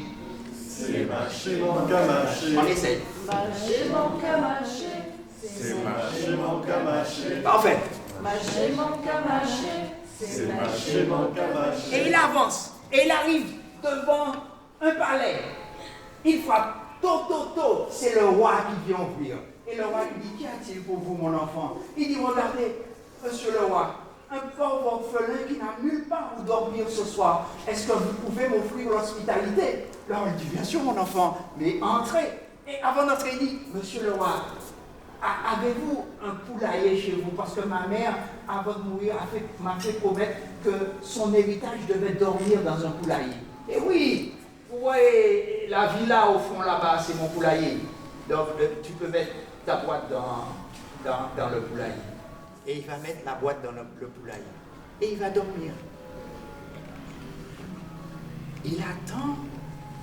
C'est marcher manque à marcher. On essaye. Marcher manque à marcher. C'est marcher manque à marcher. Parfait. Marcher manque à marcher. C'est marcher manque à marcher. Et il avance. Et il arrive devant un palais. Il frappe. Toto, c'est le roi qui vient ouvrir. Et le roi lui dit, qu'y a-t-il pour vous, mon enfant? Il dit, regardez, monsieur le roi, un pauvre orphelin qui n'a nulle part où dormir ce soir. Est-ce que vous pouvez m'offrir l'hospitalité? Alors il dit, bien sûr, mon enfant, mais entrez. Et avant d'entrer, il dit, monsieur le roi, avez-vous un poulailler chez vous? Parce que ma mère, avant de mourir, m'a fait promettre que son héritage devait dormir dans un poulailler. Et oui, vous voyez, la villa au fond là-bas, c'est mon poulailler. Donc tu peux mettre ta boîte dans le poulailler. Et il va mettre la boîte dans le poulailler. Et il va dormir. il attend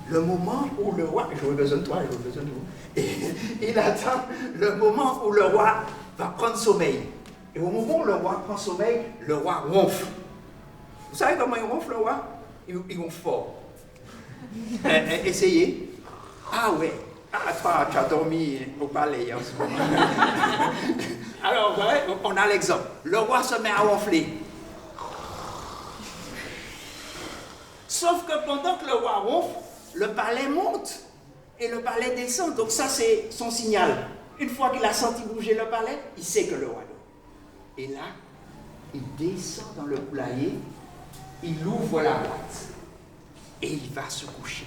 le moment où le roi, j'aurais besoin de toi, j'aurais besoin de vous, et il attend le moment où le roi va prendre sommeil. Et au moment où le roi prend sommeil, le roi ronfle. Vous savez comment il ronfle, le roi? Il ronfle fort. Essayez. Ah ouais. Ah, toi, tu as dormi au palais en ce moment. Alors, ouais, on a l'exemple. Le roi se met à ronfler. Sauf que pendant que le roi ronfle, le palais monte et le palais descend. Donc ça, c'est son signal. Une fois qu'il a senti bouger le palais, il sait que le roi dort. Et là, il descend dans le poulailler, il ouvre la boîte et il va se coucher.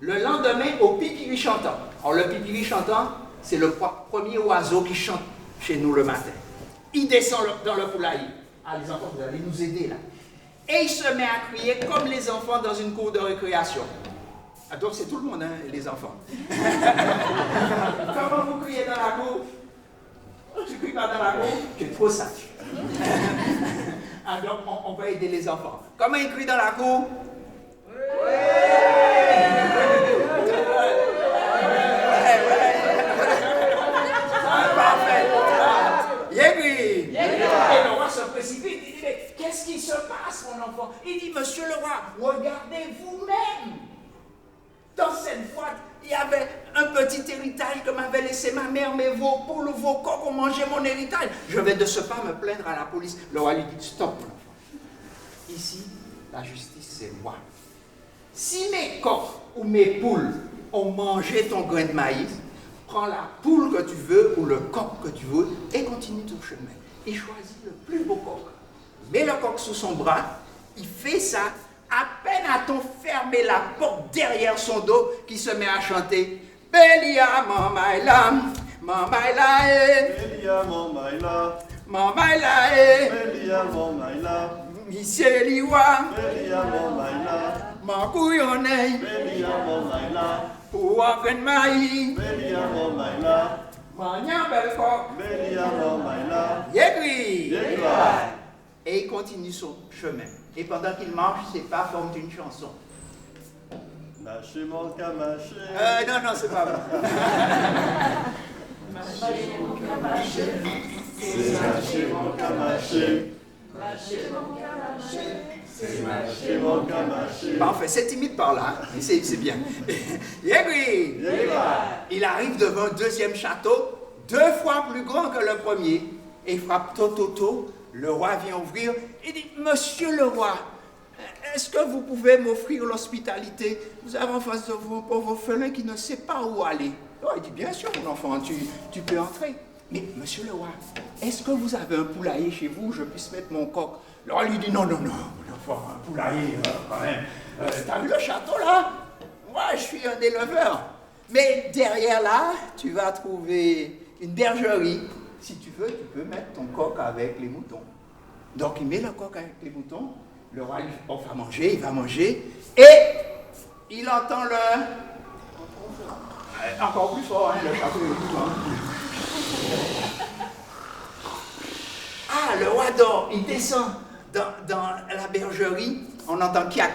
Le lendemain, au pipiri chantant. Alors le pipiri chantant, c'est le premier oiseau qui chante chez nous le matin. Il descend dans le poulailler. Ah, les enfants, vous allez nous aider là. Et il se met à crier comme les enfants dans une cour de récréation. Ah, donc c'est tout le monde, hein, les enfants. Comment vous criez dans la cour? Tu ne cries pas dans la cour? Tu es trop sage. Ah, donc on va aider les enfants. Comment ils crient dans la cour? Parfait. Yégui. Et le roi se précipite. Il dit, mais qu'est-ce qui se passe, mon enfant? Il dit, monsieur le roi, regardez vous-même. Dans cette boîte, il y avait un petit héritage que m'avait laissé ma mère, mais vos poules, vos coqs ont mangé mon héritage. Je vais de ce pas me plaindre à la police. Le roi lui dit, stop, mon enfant. Ici, la justice, c'est moi. Si mes coqs ou mes poules ont mangé ton grain de maïs, prends la poule que tu veux ou le coq que tu veux et continue ton chemin. Et choisis le plus beau coq. Mets le coq sous son bras, il fait ça. À peine a-t-on fermé la porte derrière son dos qui se met à chanter Belia mamaila, mamaila Belia mamaila, mamaila Belia mamaila, Miseliwa, Belia mamaila, Makuyone, Belia mamaila, Pouafen Maï, Belia mamaila, Manya Belcoq, Belia mamaila, Yegui. Yegua. Et il continue son chemin. Et pendant qu'il marche, ses pas forment une chanson. Mâcher mon camaché. Non, c'est pas vrai. Mâcher mon camaché. C'est mâcher mon camaché. Mâcher mon camaché. C'est mâcher mon camaché. Parfait, c'est timide par là, mais c'est bien. Yegui. Yegua. Il arrive devant un deuxième château, 2 fois plus grand que le premier, et il frappe tototo. Le roi vient ouvrir et dit, monsieur le roi, est-ce que vous pouvez m'offrir l'hospitalité? Vous avez en face de vous un pauvre orphelin qui ne sait pas où aller. Oh, il dit, bien sûr, mon enfant, tu peux entrer. Mais monsieur le roi, est-ce que vous avez un poulailler chez vous où je puisse mettre mon coq? Le roi lui dit, non, mon enfant, un poulailler, quand même. T'as vu le château là? Moi, je suis un éleveur. Mais derrière là, tu vas trouver une bergerie. Si tu veux, tu peux mettre ton coq avec les moutons. Donc il met le coq avec les moutons, le roi lui offre à manger, il va manger, et il entend le... Encore plus fort, hein, le château est plus grand. Ah, le roi dort, il descend dans la bergerie, on entend kiak.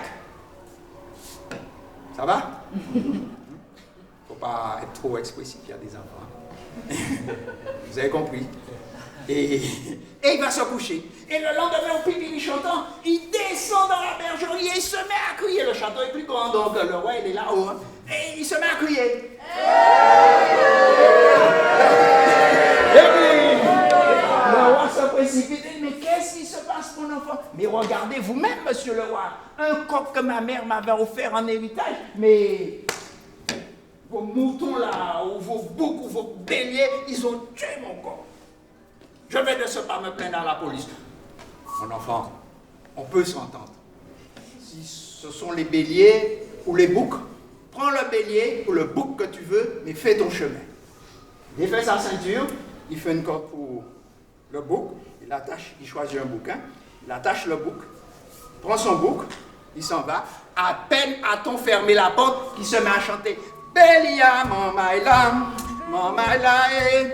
Ça va? Faut pas être trop expressif, il y a des enfants. Vous avez compris? Et il va se coucher. Et le lendemain, au pipiri chantant, il descend dans la bergerie et il se met à crier. Le château est plus grand, donc le roi, il est là-haut. Hein, et il se met à crier. Le roi se précipite. Mais qu'est-ce qui se passe, mon enfant? Mais regardez vous-même, monsieur le roi. Un coq que ma mère m'avait offert en héritage. Mais vos moutons là, ou vos boucs, ou vos béliers, ils ont tué mon coq. Je vais de ce pas me plaindre à la police. Mon enfant, on peut s'entendre. Si ce sont les béliers ou les boucs, prends le bélier ou le bouc que tu veux, mais fais ton chemin. Il fait sa ceinture, il fait une corde pour le bouc, il attache, il choisit un bouquin, il attache le bouc, prend son bouc, il s'en va. À peine a-t-on fermé la porte, qu'il se met à chanter Belia mamaila, mamaila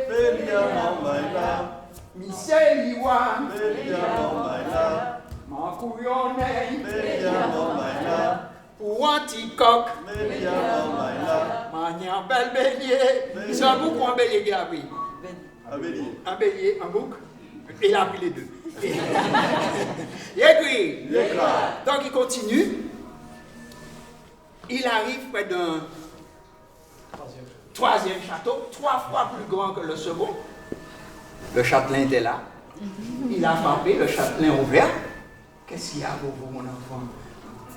Belia mamaila, Miseliwa, Belia mamaila, Makuyone, Belia mamaila, Pour un petit coq, Bélia, Mamaïla, manière bel bélier. C'est un bouc ou un bélier qui a pris? Abélier. Un bélier, un bouc. Il a pris les deux. Et puis, donc il continue. Il arrive près d'un troisième château, 3 fois plus grand que le second. Le châtelain était là. Il a frappé, le châtelain ouvert. Qu'est-ce qu'il y a pour vous, mon enfant?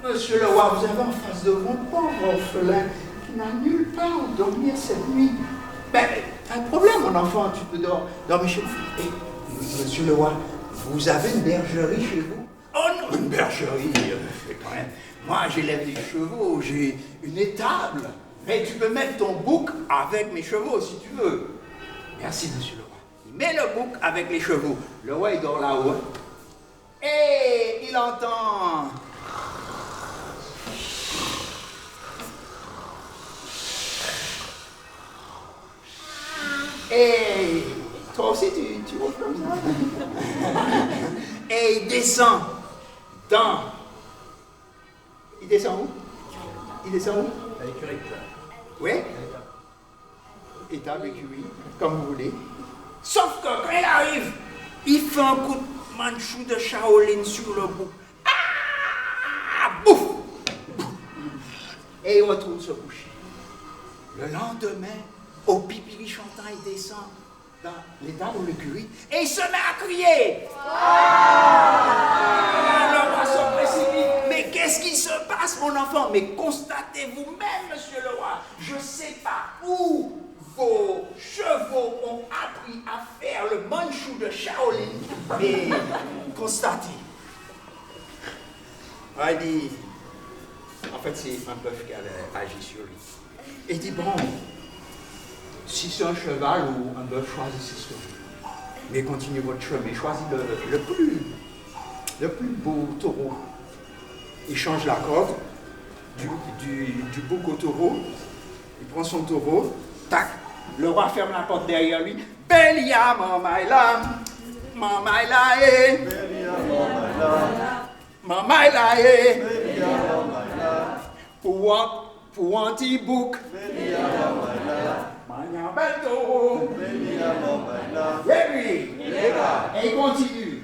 Monsieur le roi, vous avez en face de vous un pauvre orphelin qui n'a nulle part où dormir cette nuit. Ben, un problème, mon enfant, tu peux dormir chez vous. Et, monsieur le roi, vous avez une bergerie chez vous? Oh non, une bergerie, quand même. Moi, j'élève des chevaux, j'ai une étable. Mais tu peux mettre ton bouc avec mes chevaux si tu veux. Merci, monsieur le roi. Il met le bouc avec les chevaux. Le roi, il dort là-haut. Et il entend. Et toi aussi, tu roules comme ça. Et il descend dans. Il descend où? Il descend où? À l'écurie. Oui? Étable, écurie, comme vous voulez. Sauf que quand il arrive, il fait un coup de manchou de Shaolin sur le bouc. Ah! Bouf! Et il retourne se coucher. Le lendemain, au pipili chantant, il descend dans l'étable ou l'écurie et il se met à crier. Le roi se précipite. Mais qu'est-ce qui se passe, mon enfant? Mais constatez vous-même, monsieur le roi. Je ne sais pas où vos chevaux ont appris à faire le manchou de Shaolin. Mais constatez. Il dit, en fait, c'est un bœuf qui avait agi sur lui. Il dit, bon, si c'est un cheval ou un bœuf, choisissez ce que vous voulez. Mais continuez votre chemin, choisissez le plus beau taureau. Il change la corde du bouc au taureau. Il prend son taureau, tac, le roi ferme la porte derrière lui. Bélia, Mamaïla, Mamaïla, Bélia, Mamaïla, Mamaïla, Bélia, Mamaïla, pour un petit bouc. Bélia, Mamaïla, Mania bel taureau. Bélia, Mamaïla, Et puis, et il continue.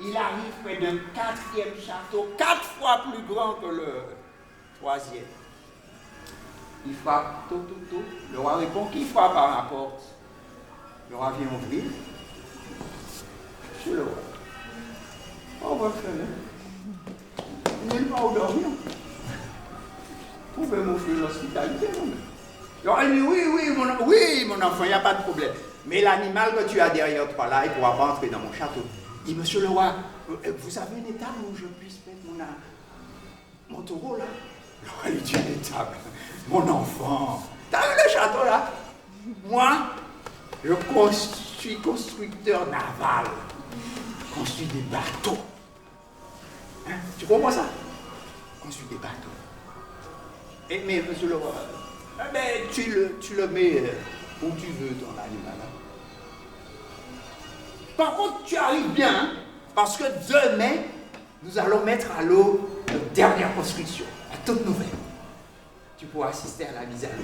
Il arrive près d'un 4e château, 4 fois plus grand que le 3e. Il frappe, tout. Le roi répond, qui frappe à ma porte? Le roi vient ouvrir. Monsieur le roi. Oh, votre frère, il n'est pas où dormir. Vous pouvez m'offrir l'hospitalité, non? Alors, elle dit, oui, mon enfant, il n'y a pas de problème. Mais l'animal que tu as derrière toi là, il ne pourra pas entrer dans mon château. Il dit, monsieur le roi, vous avez une étable où je puisse mettre mon taureau là? Alors, elle dit, une étable. Mon enfant, t'as vu le château là? Moi, je suis constructeur naval. Je construis des bateaux. Hein? Tu comprends ça? Je construis des bateaux. Mais monsieur le roi, tu le mets où tu veux ton animal. Hein? Par contre, tu arrives bien, hein? Parce que demain, nous allons mettre à l'eau notre dernière construction, la toute nouvelle. Tu pourras assister à la mise à l'eau.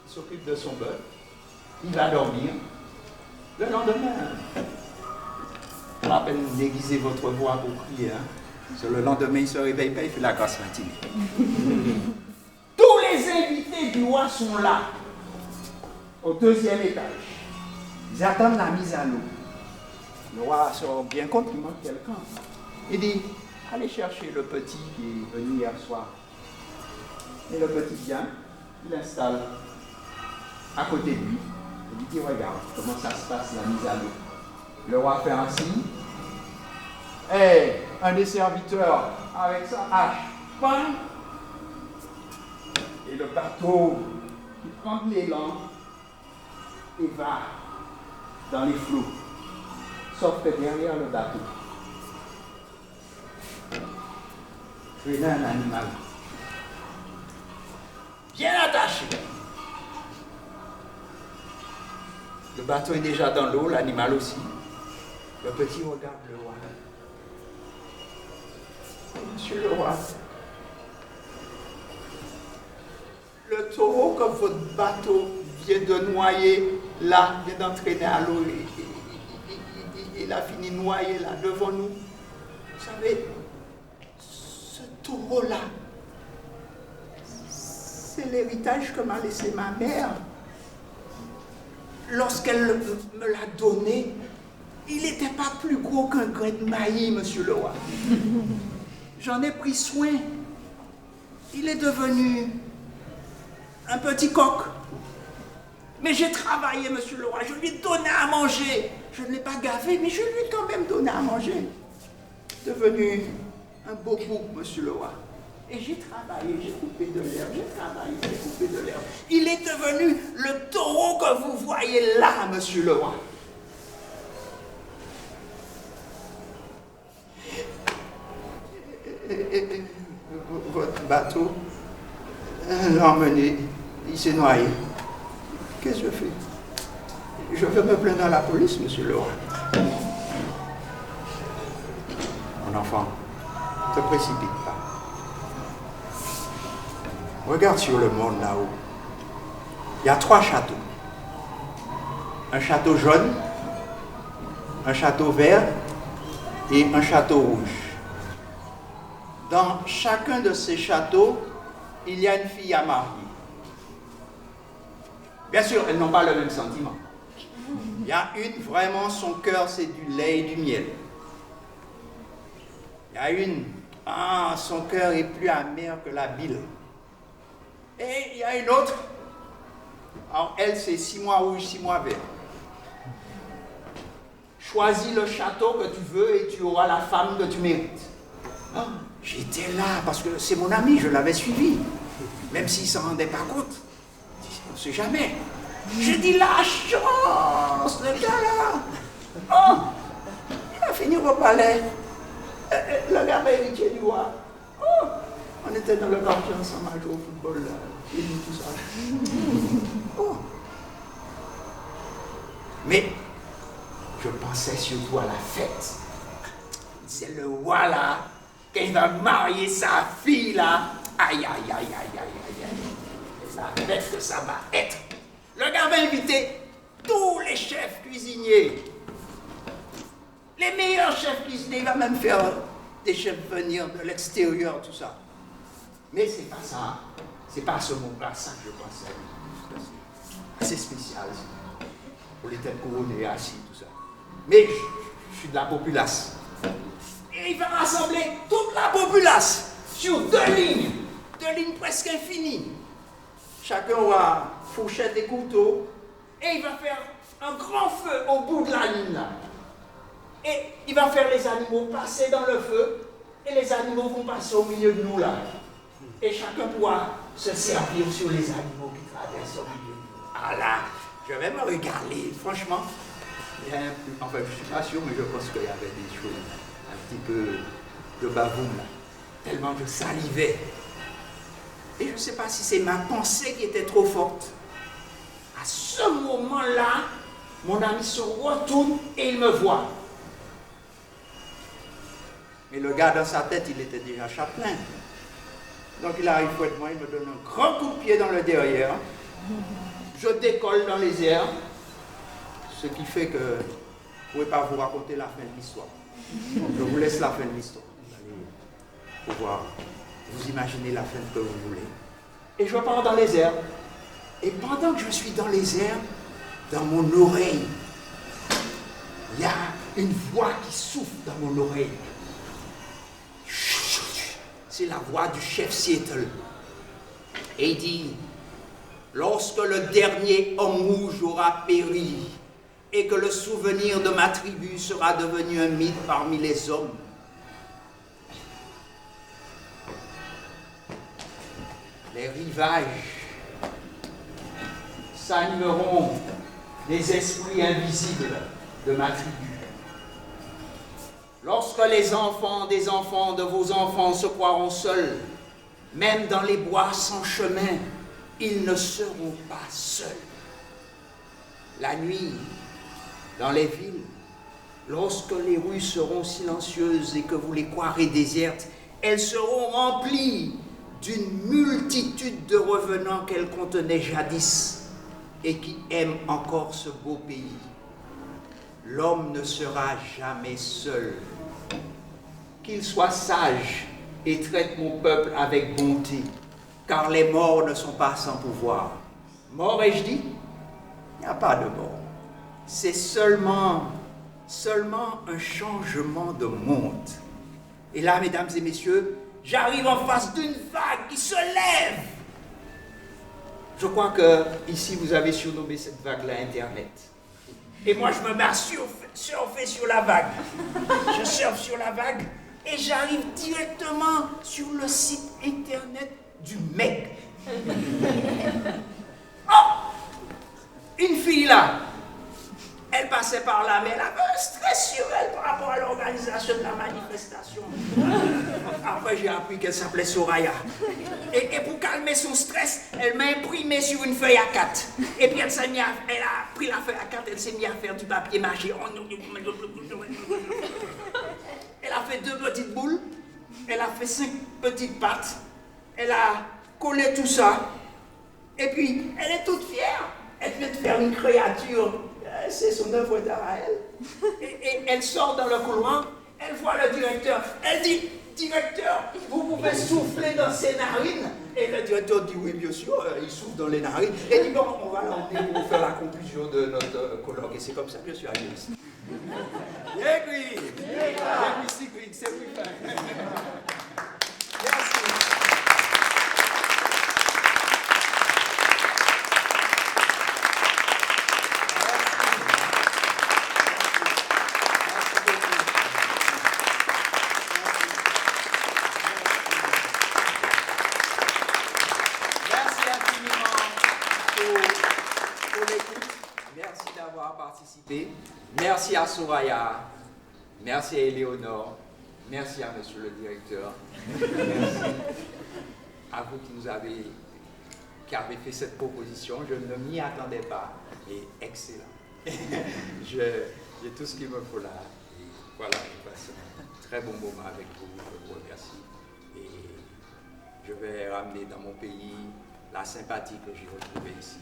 Il s'occupe de son bœuf, il va dormir. Le lendemain, pas à peine déguiser votre voix pour prier. Hein? Sur le lendemain, il ne se réveille pas, il fait la grasse matinée. Tous les invités du roi sont là, au 2e étage. Ils attendent la mise à l'eau. Le roi se rend bien compte qu'il manque quelqu'un. Il dit, allez chercher le petit qui est venu hier soir. Et le petit vient, il l'installe à côté de lui. Il lui dit, regarde comment ça se passe la mise à l'eau. Le roi fait un signe. Et un des serviteurs avec sa hache, bam, et le bateau qui prend de l'élan et va dans les flots. Sauf que derrière le bateau, il y a un animal bien attaché. Le bateau est déjà dans l'eau, l'animal aussi. Le petit regarde le roi. Monsieur le roi, le taureau que votre bateau vient de noyer, là, vient d'entraîner à l'eau, il a fini noyé là, devant nous. Vous savez, ce taureau-là, c'est l'héritage que m'a laissé ma mère. Lorsqu'elle me l'a donné, il n'était pas plus gros qu'un grain de maïs, monsieur le roi. J'en ai pris soin. Il est devenu un petit coq. Mais j'ai travaillé, monsieur le roi. Je lui ai donné à manger. Je ne l'ai pas gavé, mais je lui ai quand même donné à manger. Devenu un beau bouc, monsieur le roi. Et j'ai travaillé, j'ai coupé de l'herbe, j'ai travaillé, j'ai coupé de l'herbe. Il est devenu le taureau que vous voyez là, monsieur le roi. Et votre bateau l'a emmené, il s'est noyé. Qu'est-ce que je fais? Je vais me plaindre à la police, monsieur le roi. Mon enfant, ne te précipite pas. Regarde sur le monde là-haut. Il y a 3 châteaux. Un château jaune, un château vert et un château rouge. Dans chacun de ces châteaux, il y a une fille à marier. Bien sûr, elles n'ont pas le même sentiment. Il y a une, vraiment, son cœur, c'est du lait et du miel. Il y a une, son cœur est plus amer que la bile. Et il y a une autre, alors elle, c'est 6 mois rouge, 6 mois vert. Choisis le château que tu veux et tu auras la femme que tu mérites. J'étais là parce que c'est mon ami, je l'avais suivi. Même s'il ne s'en rendait pas compte. On ne sait jamais. J'ai dit la chance, le gars-là. Il a fini au palais. Le gars héritier du roi. On était dans le quartier ensemble à jouer au football, là. Et tout ça. Mais je pensais surtout à la fête. C'est le roi là, quand il va marier sa fille là. Aïe, aïe, aïe, aïe, aïe, aïe, aïe. La fête que ça va être. Le gars va inviter tous les chefs cuisiniers. Les meilleurs chefs cuisiniers. Il va même faire des chefs venir de l'extérieur, tout ça. Mais c'est pas ça. C'est pas ce moment-là, ça que je pensais. C'est assez spécial. Pour les têtes couronnées, assis, tout ça. Mais je suis de la populace. Et il va rassembler toute la populace sur 2 lignes. 2 lignes presque infinies. Chacun aura fourchette et couteau. Et il va faire un grand feu au bout de la ligne là. Et il va faire les animaux passer dans le feu. Et les animaux vont passer au milieu de nous là. Et chacun pourra se servir sur les animaux qui traversent au milieu de nous. Ah là, je vais me regarder, franchement. Enfin, je ne suis pas sûr, mais je pense qu'il y avait des choses un petit peu de bavoum là. Tellement je salivais. Et je ne sais pas si c'est ma pensée qui était trop forte. À ce moment-là, mon ami se retourne et il me voit. Mais le gars dans sa tête, il était déjà chapelain. Donc il arrive près de moi, il me donne un grand coup de pied dans le derrière. Je décolle dans les airs. Ce qui fait que vous ne pouvez pas vous raconter la fin de l'histoire. Je vous laisse la fin de l'histoire. Vous allez pouvoir vous imaginer la fin que vous voulez. Et je pars dans les airs. Et pendant que je suis dans les airs, dans mon oreille, il y a une voix qui souffle dans mon oreille. C'est la voix du chef Seattle. Et il dit, lorsque le dernier homme rouge aura péri, et que le souvenir de ma tribu sera devenu un mythe parmi les hommes, les rivages s'animeront des esprits invisibles de ma tribu. Lorsque les enfants des enfants de vos enfants se croiront seuls, même dans les bois sans chemin, ils ne seront pas seuls. La nuit, dans les villes, lorsque les rues seront silencieuses et que vous les croirez désertes, elles seront remplies d'une multitude de revenants qu'elles contenaient jadis et qui aiment encore ce beau pays. L'homme ne sera jamais seul. Qu'il soit sage et traite mon peuple avec bonté, car les morts ne sont pas sans pouvoir. Mort, ai-je dit? Il n'y a pas de mort. C'est seulement un changement de monde. Et là, mesdames et messieurs, j'arrive en face d'une vague qui se lève. Je crois que ici, vous avez surnommé cette vague-là Internet. Et moi, je me mets à surfer sur la vague. Je surfe sur la vague et j'arrive directement sur le site Internet du mec. Oh! Une fille là, elle passait par là, mais elle avait un stress sur elle par rapport à l'organisation de la manifestation. Après, j'ai appris qu'elle s'appelait Soraya. Et pour calmer son stress, elle m'a imprimé sur une feuille A4. Et puis elle a pris la feuille A4, elle s'est mise à faire du papier mâché. Elle a fait 2 petites boules, elle a fait 5 petites pattes, elle a collé tout ça. Et puis, elle est toute fière. Elle vient de faire une créature. C'est son œuvre d'art à elle. Et elle sort dans le couloir, elle voit le directeur. Elle dit, directeur, vous pouvez souffler dans ses narines? Et le directeur dit, oui, bien sûr, il souffle dans les narines. Et dit, bon, on va l'emmener pour faire la conclusion de notre colloque. Et c'est comme ça que je suis arrivé ici. Yeah, Green! Yeah, Green, c'est plus fin. Merci. Merci à Soraya, merci à Éléonore, merci à monsieur le directeur, merci à vous qui avez fait cette proposition. Je ne m'y attendais pas et excellent. J'ai tout ce qu'il me faut là. Et voilà, je passe un très bon moment avec vous, je vous remercie. Et je vais ramener dans mon pays la sympathie que j'ai retrouvée ici.